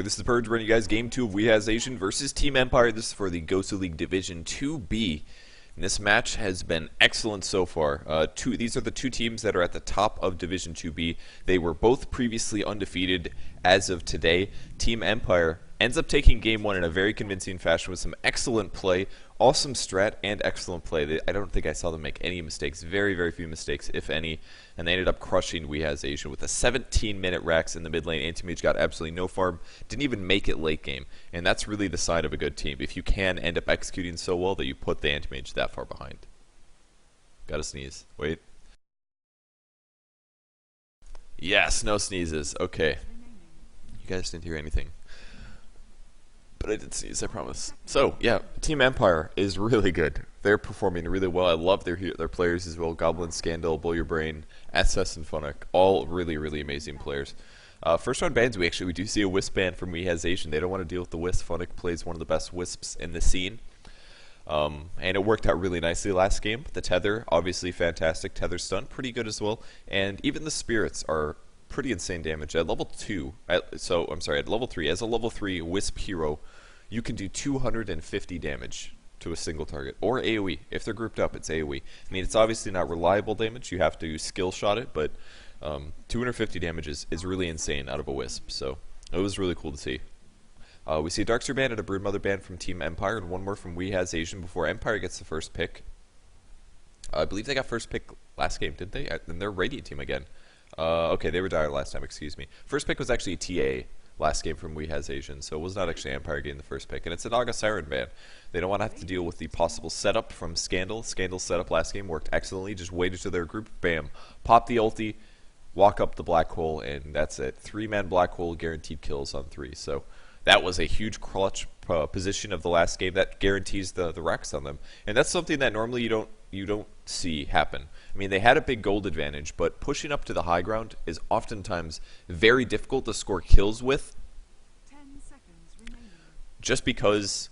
this is Purge bringing you guys Game 2 of WhA Asian versus Team Empire. This is for the GosuLeague Division 2B. And this match has been excellent so far. These are the two teams that are at the top of Division 2B. They were both previously undefeated as of today. Team Empire ends up taking Game 1 in a very convincing fashion with some excellent play, awesome strat, and excellent play. I don't think I saw them make any mistakes. Very, very few mistakes, if any. And they ended up crushing WhA Asian with a 17-minute Rax in the mid lane. Anti-Mage got absolutely no farm. Didn't even make it late game. And that's really the sign of a good team. If you can end up executing so well that you put the Anti-Mage that far behind. Gotta sneeze. Wait. Yes, no sneezes. Okay. You guys didn't hear anything. But I did sneeze, I promise. So, yeah, Team Empire is really good. They're performing really well. I love their players as well. Goblin, Scandal, Blow Your Brain, SS, and Funnock. All really, really amazing players. First round bans, we do see a Wisp ban from WhA Asian. They don't want to deal with the Wisp. Funnock plays one of the best Wisps in the scene. And it worked out really nicely last game. The Tether, obviously fantastic. Tether stun, pretty good as well. And even the Spirits are pretty insane damage. At level 2, at level 3, as a level 3 Wisp hero, you can do 250 damage to a single target, or AoE. If they're grouped up, it's AoE. I mean, it's obviously not reliable damage, you have to skill shot it, but 250 damage is really insane out of a Wisp, so it was really cool to see. We see a Darkseer ban and a Broodmother ban from Team Empire, and one more from WhA Asian before Empire gets the first pick. I believe they got first pick last game, didn't they? And they're Radiant Team again. Okay, they were Dire last time, excuse me. First pick was actually a TA last game from WhA Asian, so it was not actually Empire getting the first pick. And it's a Naga Siren ban. They don't want to have to deal with the possible setup from Scandal. Scandal's setup last game worked excellently, just waited to their group, bam, pop the ulti, walk up the black hole, and that's it. 3-man black hole, guaranteed kills on 3. So that was a huge clutch position of the last game that guarantees the Rax on them. And that's something that normally you don't see happen. I mean, they had a big gold advantage, but pushing up to the high ground is oftentimes very difficult to score kills with. 10 seconds remaining. Just because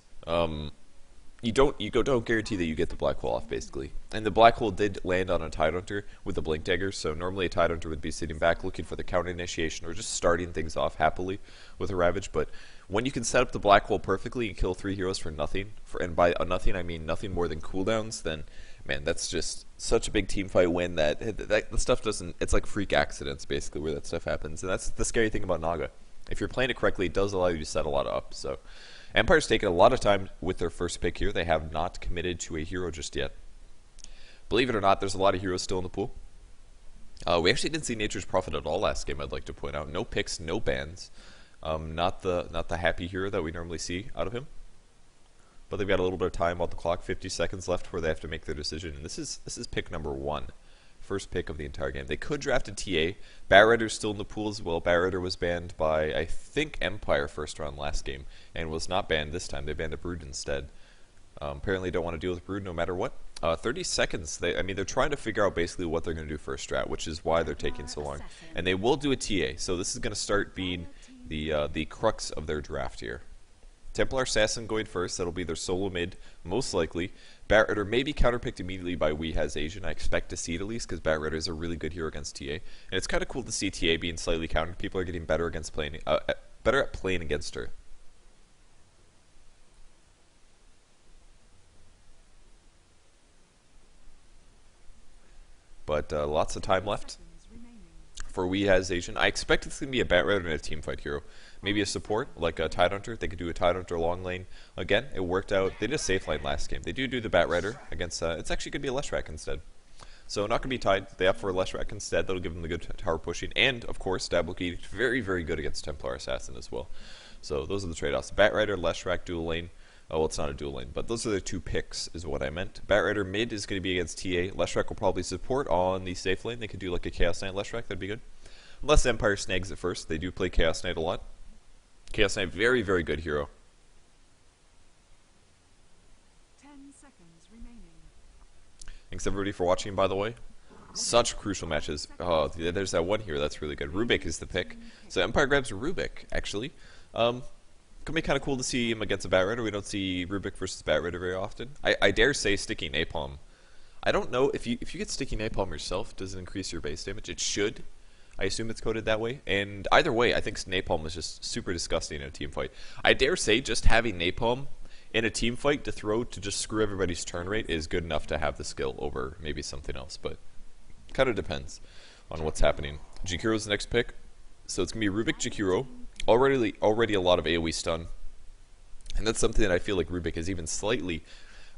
you don't guarantee that you get the black hole off, basically. And the black hole did land on a Tidehunter with a Blink Dagger, so normally a Tidehunter would be sitting back looking for the counter initiation or just starting things off happily with a Ravage. But when you can set up the black hole perfectly and kill 3 heroes for nothing, and by nothing I mean nothing more than cooldowns, then man, that's just such a big team fight win that the stuff doesn't, it's like freak accidents basically where that stuff happens. And that's the scary thing about Naga. If you're playing it correctly, it does allow you to set a lot up. So Empire's taken a lot of time with their first pick here. They have not committed to a hero just yet. Believe it or not, there's a lot of heroes still in the pool. We actually didn't see Nature's Prophet at all last game, I'd like to point out. No picks, no bans. Not the happy hero that we normally see out of him. But they've got a little bit of time on the clock, 50 seconds left where they have to make their decision. And this is pick number 1. First pick of the entire game. They could draft a TA. Batrider's still in the pool as well. Batrider was banned by, I think, Empire first round last game, and was not banned this time. They banned a Brood instead. Apparently don't want to deal with Brood no matter what. 30 seconds. I mean, they're trying to figure out basically what they're going to do for a strat, which is why they're taking so long. And they will do a TA, so this is going to start being the crux of their draft here. Templar Assassin going first. That'll be their solo mid, most likely. Batrider may be counterpicked immediately by WhA Asian. I expect to see it at least, because Batrider is a really good hero against TA. And it's kind of cool to see TA being slightly countered. People are getting better against playing, better at playing against her. But lots of time left for WhA Asian. I expect it's going to be a Batrider and a teamfight hero. Maybe a support, like a Tidehunter. They could do a Tidehunter long lane. Again, it worked out. They did a safe lane last game. They do the Batrider against, it's actually going to be a Leshrac instead. So not going to be Tide. They opt for a Leshrac instead. That'll give them the good tower pushing. And, of course, Dabblekeed, very, very good against Templar Assassin as well. So those are the trade-offs. Batrider, Leshrac, dual lane. Oh, well, it's not a dual lane, but those are the 2 picks is what I meant. Batrider mid is going to be against TA. Leshrac will probably support on the safe lane. They could do like a Chaos Knight Leshrac. That'd be good. Unless Empire snags it first. They do play Chaos Knight a lot. Chaos Knight, very, very good hero. 10 seconds remaining. Thanks everybody for watching, by the way. Such crucial matches. Oh, there's that one here that's really good. Rubik is the pick. So Empire grabs Rubik, actually. Could be kind of cool to see him against a Batrider. We don't see Rubik versus Batrider very often. I dare say Sticky Napalm. I don't know, if you get Sticky Napalm yourself, does it increase your base damage? It should. I assume it's coded that way. And either way, I think napalm is just super disgusting in a team fight. I dare say just having napalm in a team fight to throw to just screw everybody's turn rate is good enough to have the skill over maybe something else. But kind of depends on what's happening. Jakiro's the next pick. So it's going to be Rubik Jakiro. Already a lot of AoE stun. And that's something that I feel like Rubik is even slightly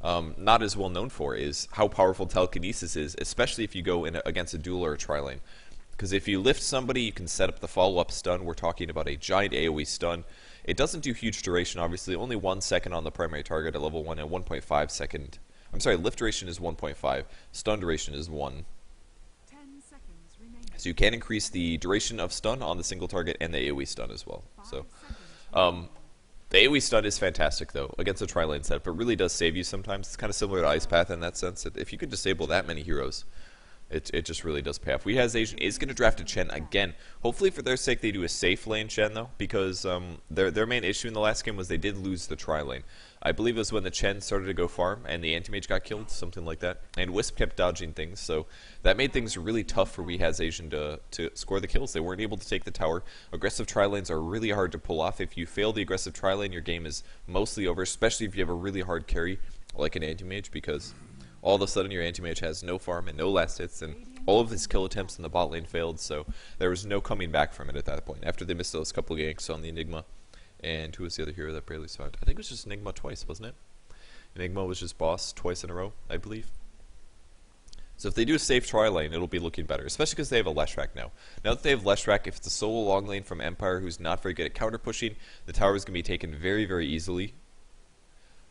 not as well known for, is how powerful telekinesis is, especially if you go in against a duel or a tri-lane. Because if you lift somebody, you can set up the follow-up stun. We're talking about a giant AoE stun. It doesn't do huge duration, obviously. Only 1 second on the primary target at level 1 and 1.5 second. I'm sorry, lift duration is 1.5. Stun duration is 1. 10 seconds remaining. So you can increase the duration of stun on the single target and the AoE stun as well. 5 So seconds the AoE stun is fantastic, though, against a tri-lane set, but really does save you sometimes. It's kind of similar to Ice Path in that sense. If you could disable that many heroes, it just really does pay off. WhA Asian is going to draft a Chen again. Hopefully, for their sake, they do a safe lane Chen, though, because their main issue in the last game was they did lose the tri-lane. I believe it was when the Chen started to go farm and the anti-mage got killed, something like that. And Wisp kept dodging things, so that made things really tough for WhA Asian to score the kills. They weren't able to take the tower. Aggressive tri-lanes are really hard to pull off. If you fail the aggressive tri-lane, your game is mostly over, especially if you have a really hard carry like an anti-mage, because all of a sudden your anti-mage has no farm and no last hits, and all of his kill attempts in the bot lane failed, so there was no coming back from it at that point, after they missed those couple ganks on the Enigma. And who was the other hero that barely survived? I think it was just Enigma twice, wasn't it? Enigma was just boss twice in a row, I believe. So if they do a safe tri-lane, it'll be looking better, especially because they have a Leshrac now. Now that they have Leshrac, if it's a solo long lane from Empire who's not very good at counter pushing, the tower is going to be taken very, very easily.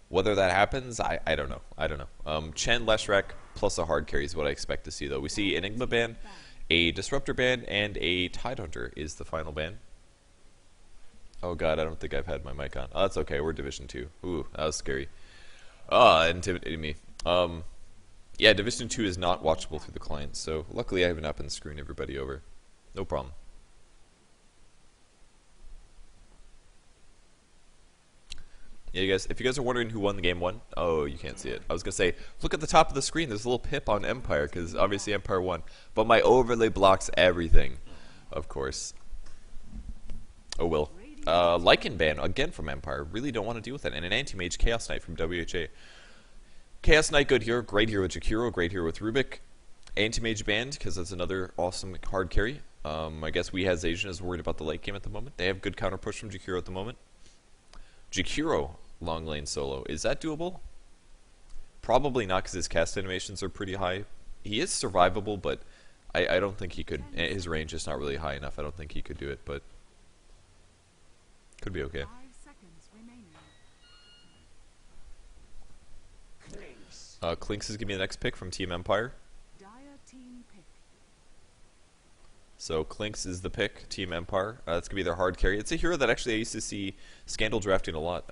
Whether that happens, I don't know. I don't know. Chen, Leshrac, plus a hard carry is what I expect to see, though. We see Enigma ban, a Disruptor ban, and a Tidehunter is the final ban. Oh god, I don't think I've had my mic on. Oh, that's okay, we're Division 2. Ooh, that was scary. Ah, it intimidated me. Yeah, Division 2 is not watchable through the client, so luckily I have not been screwing everybody over. No problem. Yeah, you guys, if you guys are wondering who won the game 1, oh, you can't see it. I was going to say, look at the top of the screen, there's a little pip on Empire, because obviously Empire won. But my overlay blocks everything, of course. Oh, well. Lycan ban, again from Empire, really don't want to deal with that. And an Anti-Mage Chaos Knight from WhA. Chaos Knight, good hero, great hero with Jakiro, great hero with Rubik. Anti-Mage banned, because that's another awesome hard carry. I guess WhA Asian is worried about the late game at the moment. They have good counter push from Jakiro at the moment. Jakiro long lane solo, is that doable? Probably not, because his cast animations are pretty high. He is survivable, but I don't think he could. His range is not really high enough. I don't think he could do it, but could be okay. 5 seconds remaining. Clinks is going to be the next pick from Team Empire. Dire team pick. So Clinks is the pick, Team Empire. That's going to be their hard carry. It's a hero that actually I used to see Scandal drafting a lot.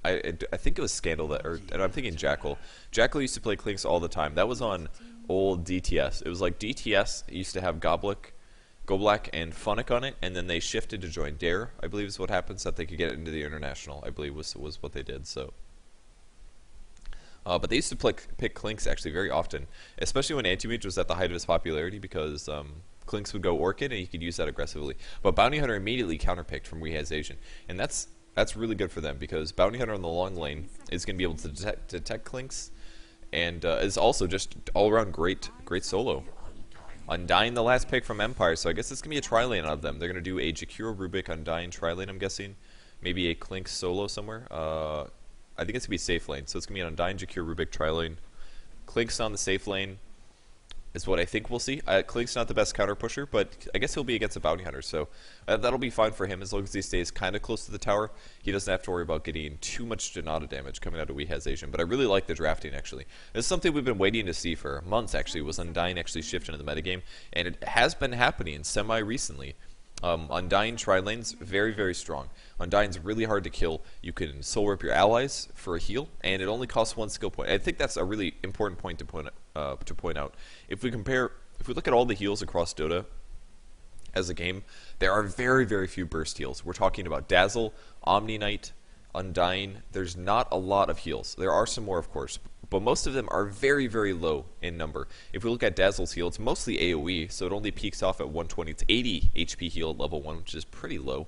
I think it was Scandal that, or I'm thinking Jackal. Jackal used to play Clinks all the time. That was on old DTS. It was like DTS used to have Goblak, and Funnick on it, and then they shifted to join Dare, I believe is what happened, so that they could get into the International, I believe was what they did, so. But they used to pick Clinks actually very often, especially when Anti-Mage was at the height of his popularity, because Clinks would go Orchid, and he could use that aggressively. But Bounty Hunter immediately counterpicked from WhA Asian, and that's really good for them, because Bounty Hunter on the long lane is going to be able to detect Clinks, and is also just all-around great solo. Undying, the last pick from Empire, so I guess it's going to be a tri-lane out of them. They're going to do a Jakiro, Rubik, Undying tri-lane, I'm guessing. Maybe a Clink solo somewhere. I think it's going to be safe lane, so it's going to be an Undying, Jakiro, Rubik tri-lane. Clink's on the safe lane is what I think we'll see. Clink's not the best counter pusher, but I guess he'll be against a Bounty Hunter, so that'll be fine for him as long as he stays kind of close to the tower. He doesn't have to worry about getting too much Janata damage coming out of WhA Asian, but I really like the drafting, actually. This is something we've been waiting to see for months, actually, was Undying actually shift into the metagame, and it has been happening semi-recently. Undying tri-lane's very, very strong. Undying's really hard to kill. You can soul rip your allies for a heal, and it only costs 1 skill point. I think that's a really important point to point out. If we look at all the heals across Dota as a game, there are very, very few burst heals. We're talking about Dazzle, Omni Knight, Undying. There's not a lot of heals. There are some more, of course, but most of them are very, very low in number. If we look at Dazzle's heal, it's mostly AoE, so it only peaks off at 120. It's 80 HP heal at level 1, which is pretty low.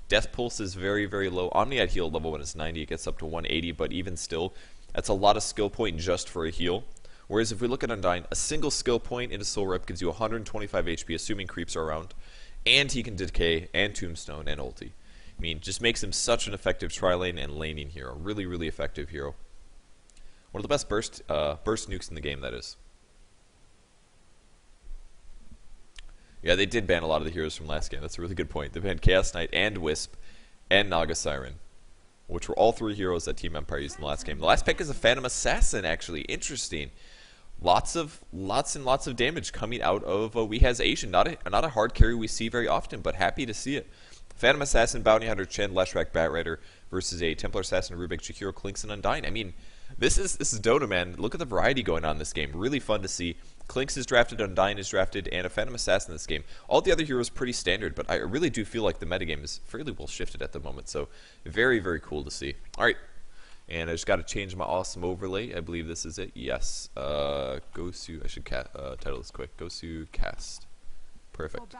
Death Pulse is very, very low. Omniad heal at level 1 is 90. It gets up to 180, but even still, that's a lot of skill point just for a heal. Whereas if we look at Undyne, a single skill point in a Soul Rip gives you 125 HP, assuming creeps are around. And he can Decay, and Tombstone, and Ulti. I mean, just makes him such an effective tri-lane and laning hero. Really, really effective hero. One of the best burst nukes in the game, that is. Yeah, they did ban a lot of the heroes from last game. That's a really good point. They banned Chaos Knight and Wisp and Naga Siren, which were all 3 heroes that Team Empire used in the last game. The last pick is a Phantom Assassin, actually. Interesting. Lots and lots of damage coming out of WhA's Asian. Not a hard carry we see very often, but happy to see it. Phantom Assassin, Bounty Hunter, Chen, Leshrac, Batrider versus a Templar Assassin, Rubik, Jakiro, Klinks, and Undyne. I mean, this is Dota, man. Look at the variety going on in this game. Really fun to see. Klinks is drafted, Undyne is drafted, and a Phantom Assassin in this game. All the other heroes pretty standard, but I really do feel like the metagame is fairly well shifted at the moment. So very, very cool to see. All right. And I just got to change my awesome overlay. I believe this is it. Yes. Gosu. I should title this quick. Gosu cast. Perfect.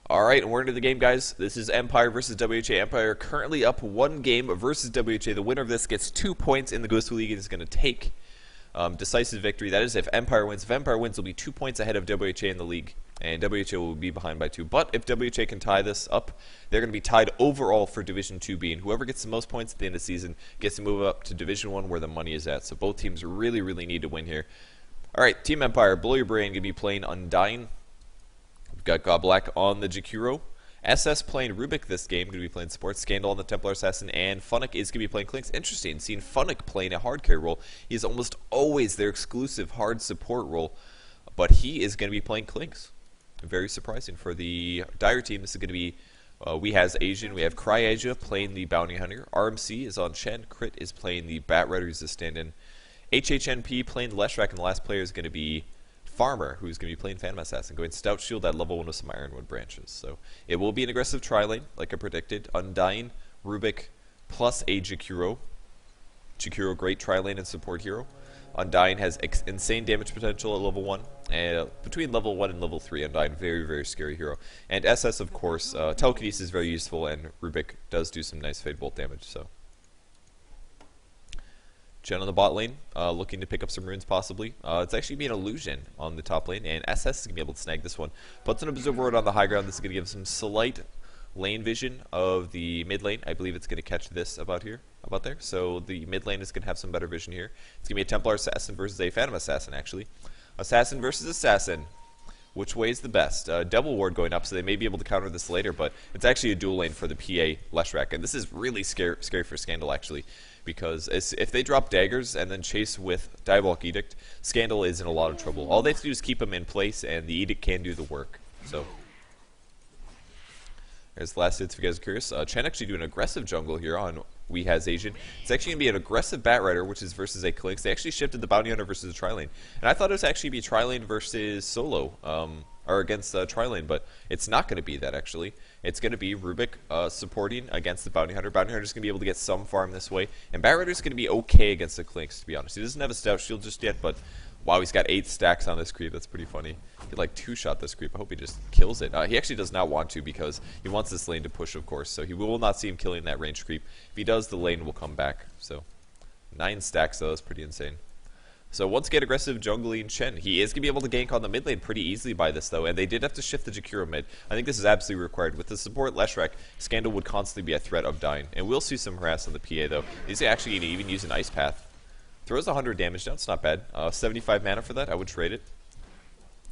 Alright, and we're into the game, guys. This is Empire versus WhA. Empire currently up 1 game versus WhA. The winner of this gets 2 points in the GosuLeague and is going to take decisive victory. That is if Empire wins. If Empire wins, it'll be 2 points ahead of WhA in the league, and WhA will be behind by 2. But if WhA can tie this up, they're going to be tied overall for Division 2B, and whoever gets the most points at the end of the season gets to move up to Division 1 where the money is at. So both teams really, really need to win here. Alright, Team Empire, blow your brain, going to be playing Undyne. We've got God Black on the Jakiro. SS playing Rubik this game, going to be playing support. Scandal on the Templar Assassin, and Funnick is going to be playing Klinks. Interesting, seeing Funnick playing a hard carry role. He's almost always their exclusive hard support role, but he is going to be playing Klinks. Very surprising for the Dire team. This is going to be, we have Asian, we have CryAsia playing the Bounty Hunter. RMC is on Chen. Crit is playing the Batrider, who's a stand-in. HHNP playing the Leshrac, and the last player is going to be Farmer, who's going to be playing Phantom Assassin, going Stout Shield at level 1 with some Ironwood branches. So it will be an aggressive tri-lane, like I predicted. Undyne, Rubik, plus a Jakiro. Jakiro, great tri-lane and support hero. Undyne has insane damage potential at level 1. And between level 1 and level 3, Undyne, very, very scary hero. And SS, of course, Telekinesis is very useful, and Rubik does do some nice Fade Bolt damage, so. Chen on the bot lane, looking to pick up some runes possibly. It's actually being Illusion on the top lane, and SS is going to be able to snag this one. Puts an Observer Ward on the high ground. This is going to give some slight lane vision of the mid lane. I believe it's going to catch this about there. So the mid lane is going to have some better vision here. It's going to be a Templar Assassin versus a Phantom Assassin, actually. Assassin versus Assassin. Which way is the best? Double Ward going up, so they may be able to counter this later, but it's actually a dual lane for the PA Leshrac, and this is really scary for Scandal, actually, because if they drop daggers and then chase with Diabolic Edict, Scandal is in a lot of trouble. All they have to do is keep him in place, and the Edict can do the work. So there's the last hits if you guys are curious. Chen actually doing an aggressive jungle here on WhA's Asian. It's actually going to be an aggressive Batrider, which is versus a Klinks. They actually shifted the Bounty Hunter versus a Tri-Lane. And I thought it was actually be Tri-Lane versus Solo, or against Tri-Lane, but it's not going to be that, actually. It's going to be Rubik supporting against the Bounty Hunter. Bounty Hunter's going to be able to get some farm this way. And Batrider's going to be okay against the Klinks, to be honest. He doesn't have a Stout Shield just yet, but wow, he's got 8 stacks on this creep. That's pretty funny. He like 2-shot this creep. I hope he just kills it. He actually does not want to because he wants this lane to push, of course. So he will not see him killing that range creep. If he does, the lane will come back. So 9 stacks, though. That's pretty insane. So once again, aggressive jungling Chen. He is going to be able to gank on the mid lane pretty easily by this, though. And they did have to shift the Jakiro mid. I think this is absolutely required. With the support Leshrac, Scandal would constantly be a threat of dying. And we'll see some harass on the PA, though. He's actually going to even use an Ice Path. Throws 100 damage down, it's not bad. 75 mana for that, I would trade it.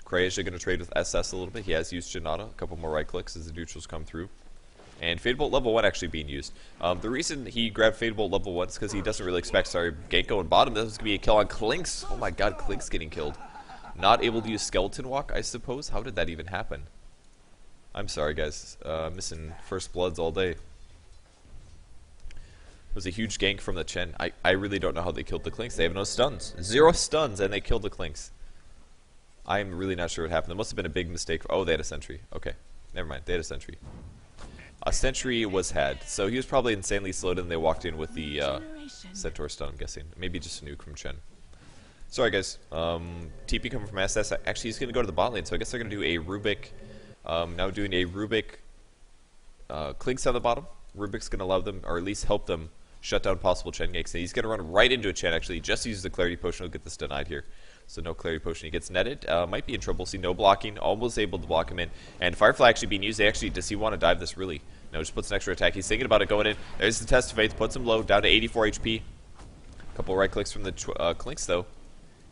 CryAsia going to trade with SS a little bit. He has used Janata, a couple more right clicks as the neutrals come through. And Fade Bolt level 1 actually being used. The reason he grabbed Fade Bolt level 1 is because he doesn't really expect, gank going bottom. This is going to be a kill on Klinks. Oh my god, Klinks getting killed. Not able to use Skeleton Walk, I suppose. How did that even happen? I'm sorry, guys. Missing First Bloods all day. It was a huge gank from the Chen. I really don't know how they killed the Klinks. They have no stuns. 0 stuns, and they killed the Klinks. I'm really not sure what happened. There must have been a big mistake. Oh, they had a sentry. Okay. Never mind. They had a sentry. A sentry was had. So he was probably insanely slowed, and they walked in with the Centaur stun, I'm guessing. Maybe just a nuke from Chen. Sorry, guys. TP coming from SS. Actually, he's going to go to the bot lane, so I guess they're going to do a Rubik. Now doing a Rubik Clinks on the bottom. Rubik's going to allow them, or at least help them, shut down possible Chen ganks. And he's going to run right into a Chen, actually. He just uses the Clarity Potion. He'll get this denied here. So no Clarity Potion. He gets netted. Might be in trouble. See, no blocking. Almost able to block him in. And Firefly actually being used. Does he want to dive this, really? No, just puts an extra attack. He's thinking about it going in. There's the Test of Faith. Puts him low, down to 84 HP. Couple right clicks from the Clinks, though.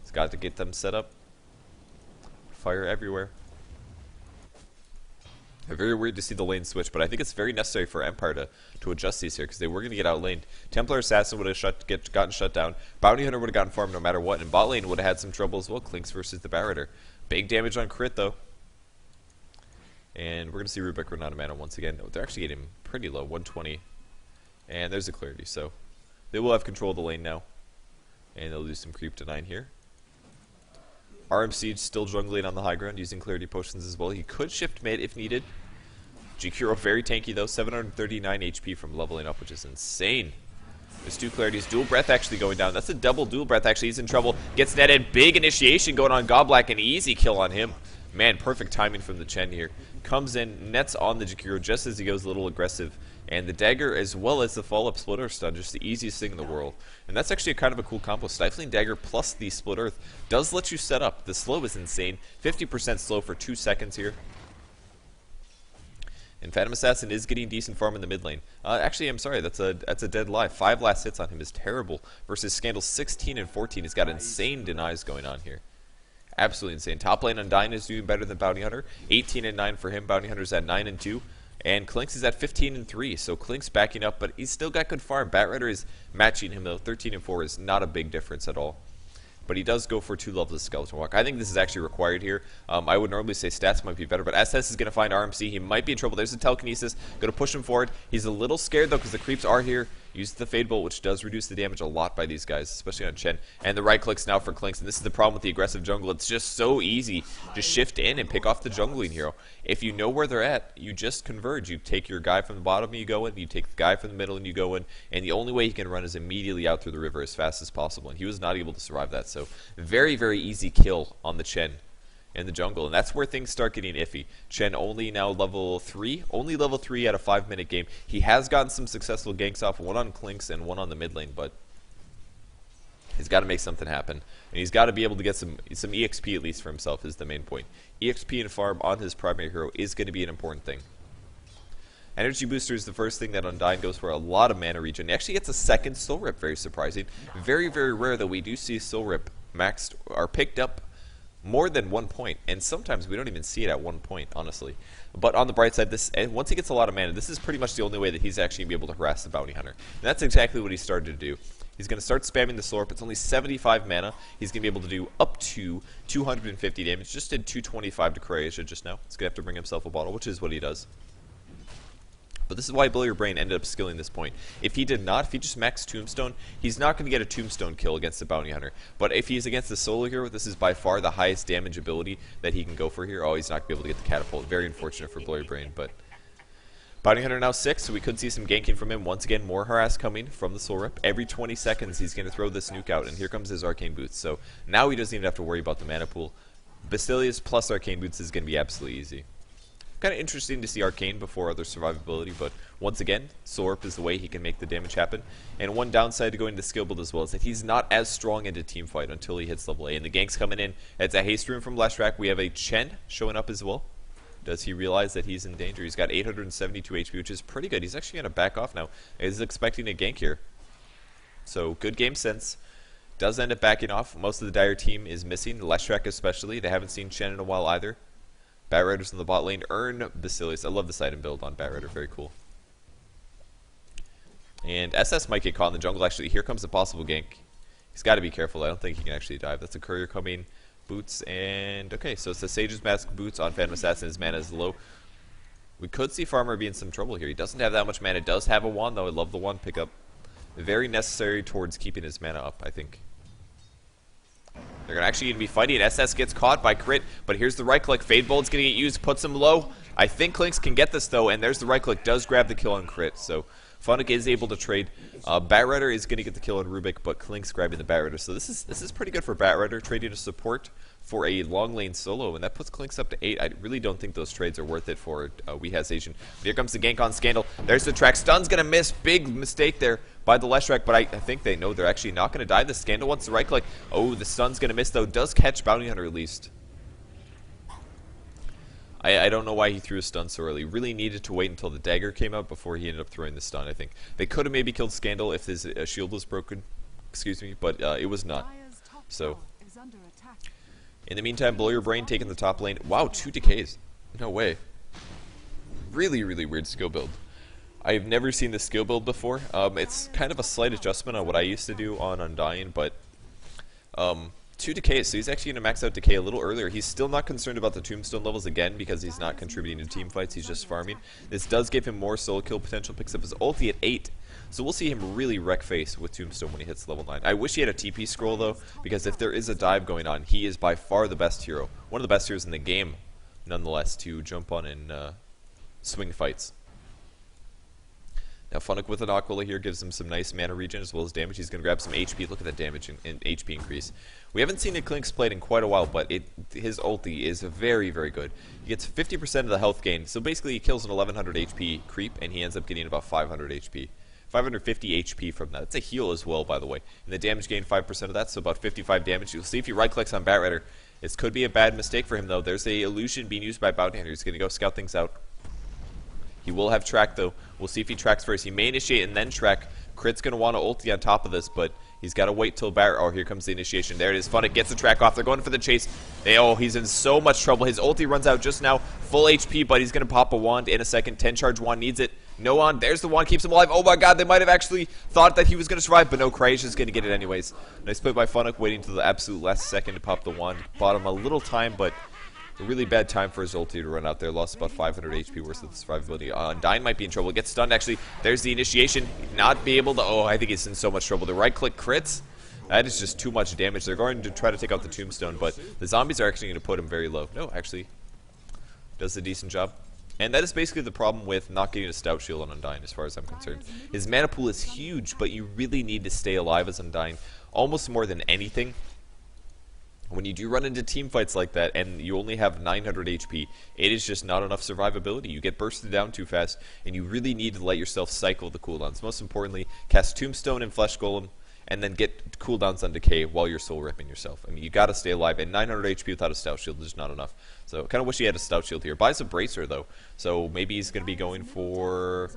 He's got to get them set up. Fire everywhere. Very weird to see the lane switch, but I think it's very necessary for Empire to adjust these here, because they were going to get outlaned. Templar Assassin would have gotten shut down. Bounty Hunter would have gotten farmed no matter what, and bot lane would have had some trouble as well. Clinks versus the Batrider. Big damage on crit, though. And we're going to see Rubik run out of mana once again. They're actually getting pretty low, 120. And there's the Clarity, so they will have control of the lane now. And they'll do some creep to 9 here. RMC still jungling on the high ground, using Clarity Potions as well. He could shift mid if needed. Jikiro very tanky though, 739 HP from leveling up, which is insane. There's 2 Clarities. Dual Breath actually going down. That's a double Dual Breath actually. He's in trouble. Gets netted. Big initiation going on Godblack. An easy kill on him. Man, perfect timing from the Chen here. Comes in, nets on the Jikiro just as he goes a little aggressive. And the dagger as well as the follow-up split earth stun, just the easiest thing in the world. And that's actually kind of a cool combo. Stifling dagger plus the split earth does let you set up. The slow is insane. 50% slow for 2 seconds here. And Phantom Assassin is getting decent farm in the mid lane. Actually, I'm sorry, that's a dead lie. 5 last hits on him is terrible. Versus Scandal 16 and 14. He's got insane denies going on here. Absolutely insane. Top lane Undyne is doing better than Bounty Hunter. 18 and 9 for him. Bounty Hunter's at 9 and 2. And Clinks is at 15 and 3, so Clinks backing up, but he's still got good farm. Batrider is matching him though. 13 and 4 is not a big difference at all. But he does go for 2 levels of Skeleton Walk. I think this is actually required here. I would normally say stats might be better, but SS is going to find RMC. He might be in trouble. There's a Telekinesis. Going to push him forward. He's a little scared, though, because the creeps are here. Uses the Fade Bolt, which does reduce the damage a lot by these guys, especially on Chen. And the right clicks now for Clinks, and this is the problem with the aggressive jungle. It's just so easy to shift in and pick off the jungling hero. If you know where they're at, you just converge. You take your guy from the bottom and you go in, you take the guy from the middle and you go in, and the only way he can run is immediately out through the river as fast as possible, and he was not able to survive that. So very, very easy kill on the Chen in the jungle, and that's where things start getting iffy. Chen only now level 3, only level 3 at a 5-minute game. He has gotten some successful ganks off, one on Clinks and one on the mid lane, but he's got to make something happen, and he's got to be able to get some EXP at least for himself is the main point. EXP and farm on his primary hero is going to be an important thing. Energy Booster is the first thing that Undyne goes for, a lot of mana regen. He actually gets a second Soul Rip, very surprising. Very, very rare that we do see Soul Rip maxed or picked up more than 1 point, and sometimes we don't even see it at 1 point, honestly. But on the bright side, once he gets a lot of mana, this is pretty much the only way that he's actually going to be able to harass the Bounty Hunter. And that's exactly what he started to do. He's going to start spamming the Slurp. It's only 75 mana. He's going to be able to do up to 250 damage. Just did 225 to Croatia just now. He's going to have to bring himself a bottle, which is what he does. But this is why Blow Your Brain ended up skilling this point. If he did not, if he just maxed Tombstone, he's not going to get a Tombstone kill against the Bounty Hunter. But if he's against the solo hero, this is by far the highest damage ability that he can go for here. Oh, he's not going to be able to get the Catapult. Very unfortunate for Blow Your Brain, but Bounty Hunter now 6, so we could see some ganking from him. Once again, more harass coming from the Soul Rip. Every 20 seconds, he's going to throw this nuke out, and here comes his Arcane Boots. So now he doesn't even have to worry about the mana pool. Basilius plus Arcane Boots is going to be absolutely easy. Kind of interesting to see Arcane before other survivability, but once again, Soul Rip is the way he can make the damage happen. And one downside to going to skill build as well is that he's not as strong into team fight until he hits level A. And the gank's coming in. It's a haste room from Leshrac. We have a Chen showing up as well. Does he realize that he's in danger? He's got 872 HP, which is pretty good. He's actually going to back off now. He's expecting a gank here. So good game sense. Does end up backing off. Most of the Dire team is missing, Leshrac especially. They haven't seen Chen in a while either. Batriders in the bot lane earn Basilius. I love this item build on Batrider. Very cool. And SS might get caught in the jungle. Actually, here comes a possible gank. He's got to be careful. I don't think he can actually dive. That's a courier coming. Boots and... Okay, so it's the Sage's Mask Boots on Phantom Assassin. His mana is low. We could see Farmer be in some trouble here. He doesn't have that much mana. Does have a wand, though. I love the wand pickup. Very necessary towards keeping his mana up, I think. They're actually going to be fighting. SS gets caught by crit, but here's the right click. Fade Bolt's going to get used, puts him low. I think Clinks can get this though, and there's the right click. Does grab the kill on crit, so Funnick is able to trade. Batrider is going to get the kill on Rubik, but Clinks grabbing the Batrider. So this is pretty good for Batrider, trading a support for a long lane solo, and that puts Clinks up to 8. I really don't think those trades are worth it for WhA Asian. But here comes the gank on Scandal. There's the track. Stun's going to miss. Big mistake there by the Leshrac, but I think they know they're actually not going to die. The Scandal wants the right click. Oh, the Stun's going to miss, though. Does catch Bounty Hunter at least. I don't know why he threw a stun so early. Really needed to wait until the dagger came out before he ended up throwing the stun, I think. They could have maybe killed Scandal if his shield was broken, excuse me, but it was not. So, in the meantime, Blow Your Brain taking the top lane. Wow, 2 decays. No way. Really, really weird skill build. I've never seen this skill build before. It's kind of a slight adjustment on what I used to do on Undying, but 2 decays, so he's actually going to max out decay a little earlier. He's still not concerned about the tombstone levels again because he's not contributing to team fights, he's just farming. This does give him more solo kill potential, picks up his ulti at 8. So we'll see him really wreck face with tombstone when he hits level 9. I wish he had a TP scroll though, because if there is a dive going on, he is by far the best hero. One of the best heroes in the game, nonetheless, to jump on and swing fights. Now Funnick with an Aquila here gives him some nice mana regen as well as damage. He's going to grab some HP. Look at that damage and HP increase. We haven't seen a Clinks played in quite a while, but his ulti is very, very good. He gets 50% of the health gain, so basically he kills an 1100 HP creep, and he ends up getting about 500 HP. 550 HP from that. It's a heal as well, by the way. And the damage gain, 5% of that, so about 55 damage. You'll see if he right-clicks on Batrider. This could be a bad mistake for him, though. There's a illusion being used by Bounty Hunter. He's going to go scout things out. He will have track, though. We'll see if he tracks first. He may initiate and then track. Crit's going to want to ulti on top of this, but he's got to wait till Batrider. Oh, here comes the initiation. There it is. Funnick gets the track off. They're going for the chase. Oh, he's in so much trouble. His ulti runs out just now. Full HP, but he's going to pop a wand in a second. 10 charge wand needs it. No wand. There's the wand. Keeps him alive. Oh my god, they might have actually thought that he was going to survive, but no, Croatia's going to get it anyways. Nice play by Funnick, waiting till the absolute last second to pop the wand. Bought him a little time, but a really bad time for his ulti to run out there. Lost about 500 HP worth of the survivability. Undying might be in trouble. Gets stunned, actually. There's the initiation. Not be able to... Oh, I think he's in so much trouble. The right-click crits? That is just too much damage. They're going to try to take out the tombstone, but the zombies are actually going to put him very low. No, actually. Does a decent job. And that is basically the problem with not getting a stout shield on Undying, as far as I'm concerned. His mana pool is huge, but you really need to stay alive as Undying, almost more than anything. When you do run into team fights like that, and you only have 900 HP, it is just not enough survivability. You get bursted down too fast, and you really need to let yourself cycle the cooldowns. Most importantly, cast Tombstone and Flesh Golem, and then get cooldowns on Decay while you're soul ripping yourself. I mean, you got to stay alive, and 900 HP without a stout shield is not enough. So, kind of wish he had a stout shield here. Buys a bracer, though, so maybe he's going to be going for,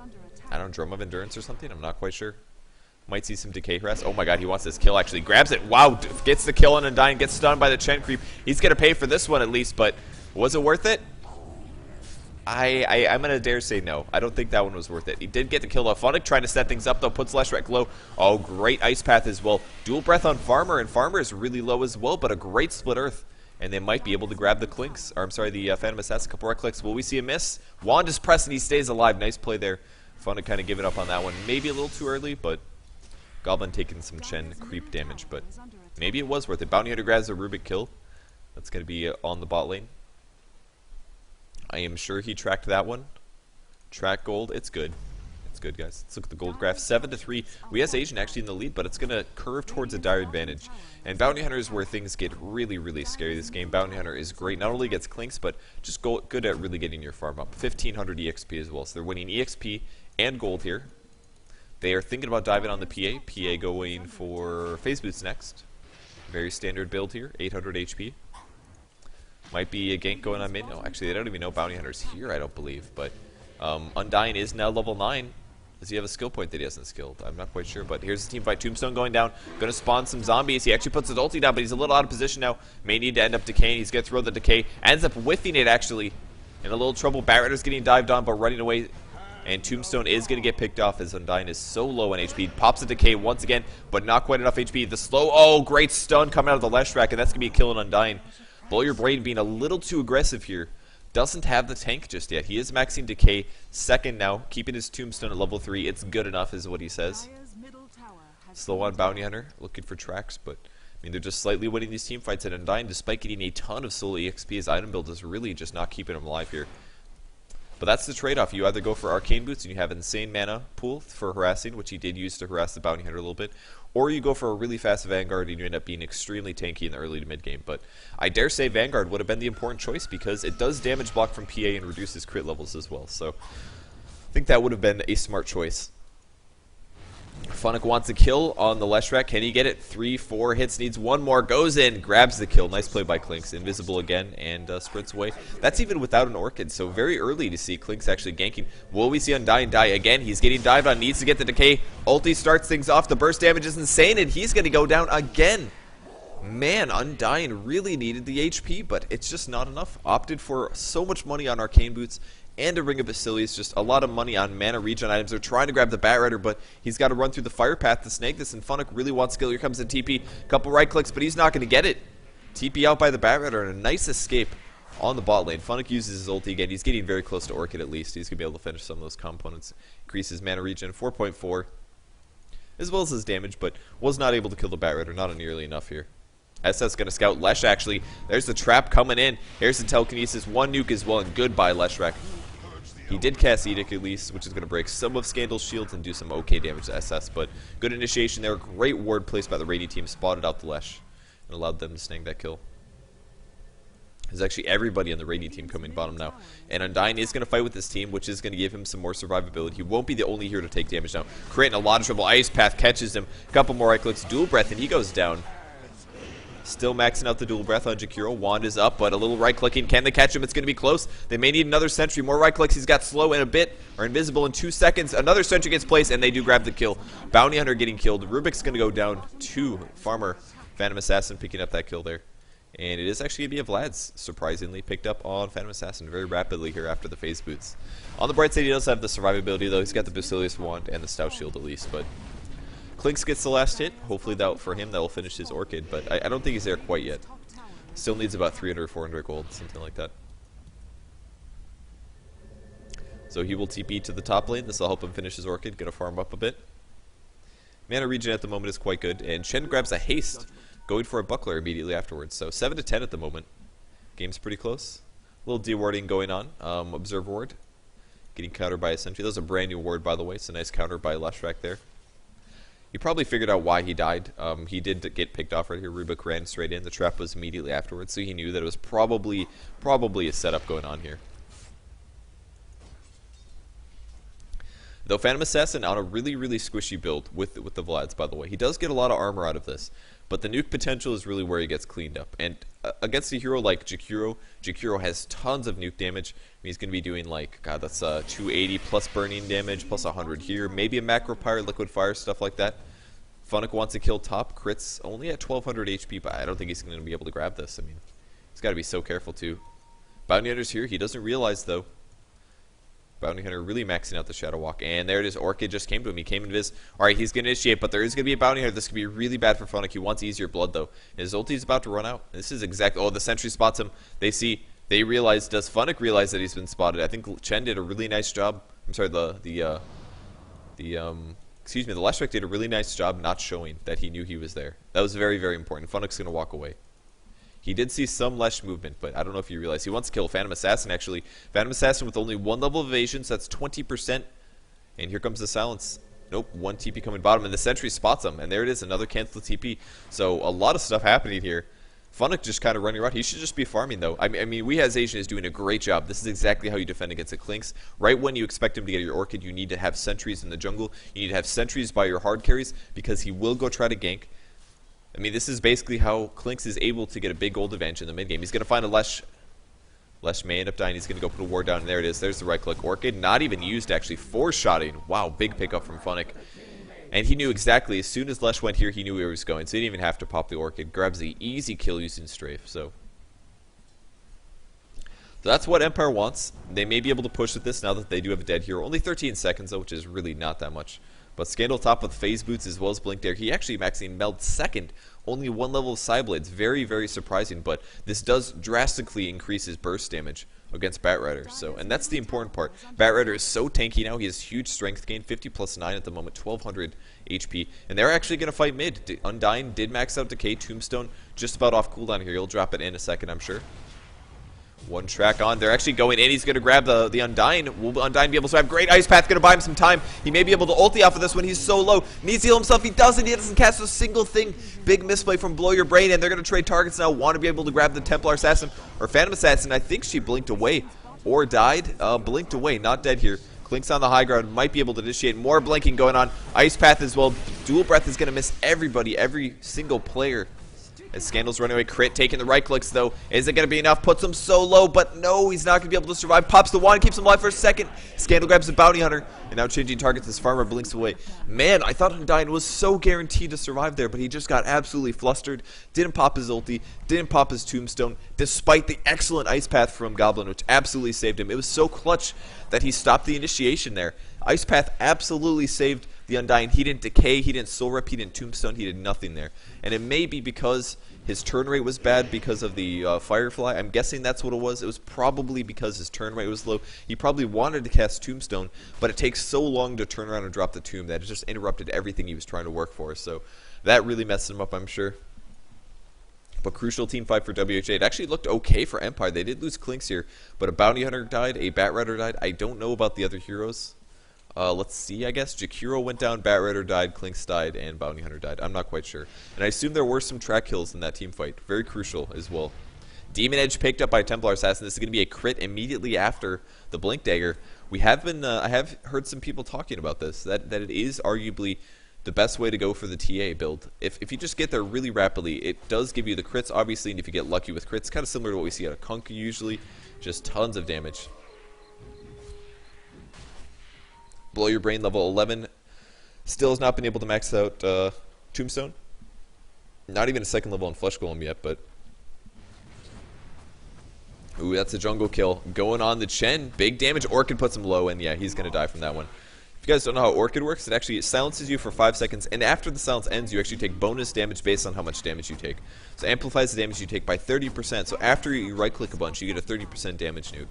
I don't know, Drum of Endurance or something? I'm not quite sure. Might see some Decay harass. Oh my god, he wants this kill, actually. Grabs it. Wow, gets the kill on Undying, gets stunned by the Chen creep. He's going to pay for this one at least, but was it worth it? I'm going to dare say no. I don't think that one was worth it. He did get the kill, though. Funnick trying to set things up, though. Puts Leshrac low. Oh, great Ice Path as well. Dual Breath on Farmer, and Farmer is really low as well, but a great Split Earth. And they might be able to grab the Clinks. Or, I'm sorry, the Phantom Assassin. A couple right clicks. Will we see a miss? Wand is pressed, and he stays alive. Nice play there. Funnick kind of giving up on that one. Maybe a little too early, but Goblin taking some Chen creep damage, but maybe it was worth it. Bounty Hunter grabs a Rubik kill. That's going to be on the bot lane. I am sure he tracked that one. Track gold. It's good. It's good, guys. Let's look at the gold graph. 7-3. WhA Asian actually in the lead, but it's going to curve towards a dire advantage. And Bounty Hunter is where things get really, really scary this game. Bounty Hunter is great. Not only gets Clinks, but just good at really getting your farm up. 1500 EXP as well. So they're winning EXP and gold here. They are thinking about diving on the PA. PA going for Phase Boots next. Very standard build here. 800 HP. Might be a gank going on mid. No, actually, they don't even know Bounty Hunter's here, I don't believe. But Undying is now level 9. Does he have a skill point that he hasn't skilled? I'm not quite sure. But here's the team fight. Tombstone going down. Going to spawn some zombies. He actually puts his ulti down, but he's a little out of position now. May need to end up decaying. He's going to throw the decay. Ends up whiffing it, actually. In a little trouble. Batrider's getting dived on, but running away. And Tombstone is going to get picked off as Undying is so low on HP. Pops a decay once again, but not quite enough HP. The slow, oh, great stun coming out of the Leshrac, and that's going to be a kill on Undying. Blow Your Brain being a little too aggressive here. Doesn't have the tank just yet. He is maxing Decay second now, keeping his Tombstone at level 3. It's good enough is what he says. Slow on Bounty Hunter, looking for tracks, but mean, they're just slightly winning these team fights, and Undyne, despite getting a ton of solo EXP, his item build is really just not keeping him alive here. But that's the trade-off. You either go for Arcane Boots and you have insane mana pool for harassing, which he did use to harass the Bounty Hunter a little bit, or you go for a really fast Vanguard and you end up being extremely tanky in the early to mid game. But I dare say Vanguard would have been the important choice because it does damage block from PA and reduces crit levels as well. So I think that would have been a smart choice. Funnick wants a kill on the Leshrac. Can he get it? 3, 4 hits, needs one more, goes in, grabs the kill. Nice play by Clinks. Invisible again, and sprints away. That's even without an Orchid, so very early to see Clinks actually ganking. Will we see Undyne die again? He's getting dived on, needs to get the decay. Ulti starts things off, the burst damage is insane, and he's going to go down again. Man, Undyne really needed the HP, but it's just not enough. Opted for so much money on Arcane Boots and a Ring of Basilius, just a lot of money on mana regen items. They're trying to grab the Batrider, but he's got to run through the fire path to snag this, and Funnick really wants skill. Here comes the TP, couple right clicks, but he's not going to get it. TP out by the Batrider, and a nice escape on the bot lane. Funnick uses his ulti again. He's getting very close to Orchid at least. He's going to be able to finish some of those components. Increases mana regen, 4.4, as well as his damage, but was not able to kill the Batrider, not nearly enough here. SS going to scout Lesh actually. There's the trap coming in. Here's the telekinesis. One nuke as well, and goodbye Leshrac. He did cast Edict at least, which is going to break some of Scandal's shields and do some okay damage to SS, but good initiation there. Great ward placed by the Radiant team. Spotted out the Lesh and allowed them to snag that kill. There's actually everybody on the Radiant team coming bottom now. And Undyne is going to fight with this team, which is going to give him some more survivability. He won't be the only hero to take damage now. Creating a lot of trouble. Ice Path catches him. A couple more right clicks. Dual Breath, and he goes down. Still maxing out the dual breath on Jakiro. Wand is up, but a little right clicking. Can they catch him? It's going to be close. They may need another sentry. More right clicks. He's got slow in a bit, or invisible in 2 seconds. Another sentry gets placed, and they do grab the kill. Bounty Hunter getting killed. Rubik's going to go down to Farmer. Phantom Assassin picking up that kill there. And it is actually going to be a Vlad's, surprisingly, picked up on Phantom Assassin very rapidly here after the phase boots. On the bright side, he does have the survivability, though. He's got the Basilius Wand and the Stout Shield at least, but Clinks gets the last hit. Hopefully that for him that will finish his Orchid, but I don't think he's there quite yet. Still needs about 300 or 400 gold, something like that. So he will TP to the top lane. This will help him finish his Orchid, gonna farm up a bit. Mana regen at the moment is quite good, and Chen grabs a haste, going for a buckler immediately afterwards. So 7 to 10 at the moment. Game's pretty close. A little de-warding going on. Observe ward. Getting countered by a sentry. That was a brand new ward, by the way. It's a nice counter by Leshrac there. He probably figured out why he died. He did get picked off right here. Rubik ran straight in. The trap was immediately afterwards, so he knew that it was probably a setup going on here. Though Phantom Assassin on a really squishy build with the Vlads, by the way. He does get a lot of armor out of this, but the nuke potential is really where he gets cleaned up. And against a hero like Jakiro, Jakiro has tons of nuke damage. I mean, he's going to be doing like, God, that's 280 plus burning damage, plus 100 here. Maybe a Macro Pyre, Liquid Fire, stuff like that. Funnick wants to kill top, crits only at 1200 HP, but I don't think he's going to be able to grab this. I mean, he's got to be so careful too. Bounty Hunter's here. He doesn't realize, though. Bounty Hunter really maxing out the Shadow Walk. And there it is. Orchid just came to him. He came invis. Alright, he's going to initiate, but there is going to be a Bounty Hunter. This could be really bad for Funnick. He wants easier blood, though. His ulti is about to run out. This is exactly... Oh, the sentry spots him. They realize... Does Funnick realize that he's been spotted? I think Chen did a really nice job. I'm sorry, excuse me, the Leshrac did a really nice job not showing that he knew he was there. That was very important. Funnick's going to walk away. He did see some Lesh movement, but I don't know if you realize. He wants to kill Phantom Assassin, actually. Phantom Assassin with only 1 level of evasion, so that's 20%. And here comes the silence. Nope, 1 TP coming bottom, and the sentry spots him. And there it is, another cancel TP. So a lot of stuff happening here. Funnick just kind of running around. He should just be farming, though. I mean, WhA Asian is doing a great job. This is exactly how you defend against a Clinks. Right when you expect him to get your Orchid, you need to have sentries in the jungle. You need to have sentries by your hard carries, because he will go try to gank. I mean, this is basically how Clinks is able to get a big gold advantage in the mid game. He's going to find a Lesh. Lesh may end up dying. He's going to go put a ward down, and there it is. There's the right click. Orchid, not even used, actually. 4-shotting. Wow, big pickup from Funnick. And he knew exactly, as soon as Lesh went here, he knew where he was going. So he didn't even have to pop the Orchid. Grabs the easy kill using Strafe. So that's what Empire wants. They may be able to push with this now that they do have a dead hero. Only 13 seconds, though, which is really not that much. But Scandal top with phase boots as well as Blink Dare. He actually maxing Meld second. Only 1 level of Psyblades. Very surprising, but this does drastically increase his burst damage. against Batrider. So, and that's the important part. Batrider is so tanky now. He has huge strength gain, 50 plus 9 at the moment, 1200 HP. And they're actually going to fight mid. Undyne did max out Decay. Tombstone just about off cooldown here. He'll drop it in a second, I'm sure. One track on. They're actually going in. He's going to grab the Undyne. Will Undyne be able to survive? Great Ice Path. Going to buy him some time. He may be able to ulti off of this when he's so low. Needs to heal himself. He doesn't. He doesn't cast a single thing. Big misplay from Blow Your Brain. And they're going to trade targets now. Want to be able to grab the Templar Assassin or Phantom Assassin. I think she blinked away or died. Blinked away. Not dead here. Clink's on the high ground. Might be able to initiate more blinking going on. Ice Path as well. Dual Breath is going to miss everybody. Every single player. As Scandal's running away, crit, taking the right clicks though. Is it going to be enough? Puts him so low, but no, he's not going to be able to survive. Pops the wand, keeps him alive for a second. Scandal grabs the bounty hunter, and now changing targets as Farmer blinks away. Man, I thought Undyne was so guaranteed to survive there, but he just got absolutely flustered. Didn't pop his ulti, didn't pop his tombstone, despite the excellent ice path from Goblin, which absolutely saved him. It was so clutch that he stopped the initiation there. Ice path absolutely saved the Undyne. He didn't decay, he didn't soul rip, he didn't tombstone, he did nothing there. And it may be because his turn rate was bad because of the Firefly. I'm guessing that's what it was. It was probably because his turn rate was low. He probably wanted to cast Tombstone, but it takes so long to turn around and drop the tomb that it just interrupted everything he was trying to work for. So that really messed him up, I'm sure. But crucial team fight for WhA. It actually looked okay for Empire. They did lose Clinks here, but a Bounty Hunter died, a Batrider died. I don't know about the other heroes. Let's see, I guess. Jakiro went down, Batrider died, Clinks died, and Bounty Hunter died. I'm not quite sure. And I assume there were some track kills in that team fight. Very crucial as well. Demon Edge picked up by Templar Assassin. This is going to be a crit immediately after the Blink Dagger. We have been, I have heard some people talking about this, that it is arguably the best way to go for the TA build. If you just get there really rapidly, it does give you the crits, obviously, and if you get lucky with crits, kind of similar to what we see out of Kunk usually. Just tons of damage. Blow Your Brain, level 11. Still has not been able to max out Tombstone. Not even a second level on Flesh Golem yet, but... Ooh, that's a jungle kill. Going on the Chen. Big damage. Orchid puts him low, and yeah, he's going to die from that one. If you guys don't know how Orchid works, it actually silences you for 5 seconds, and after the silence ends, you actually take bonus damage based on how much damage you take. So it amplifies the damage you take by 30%. So after you right-click a bunch, you get a 30% damage nuke,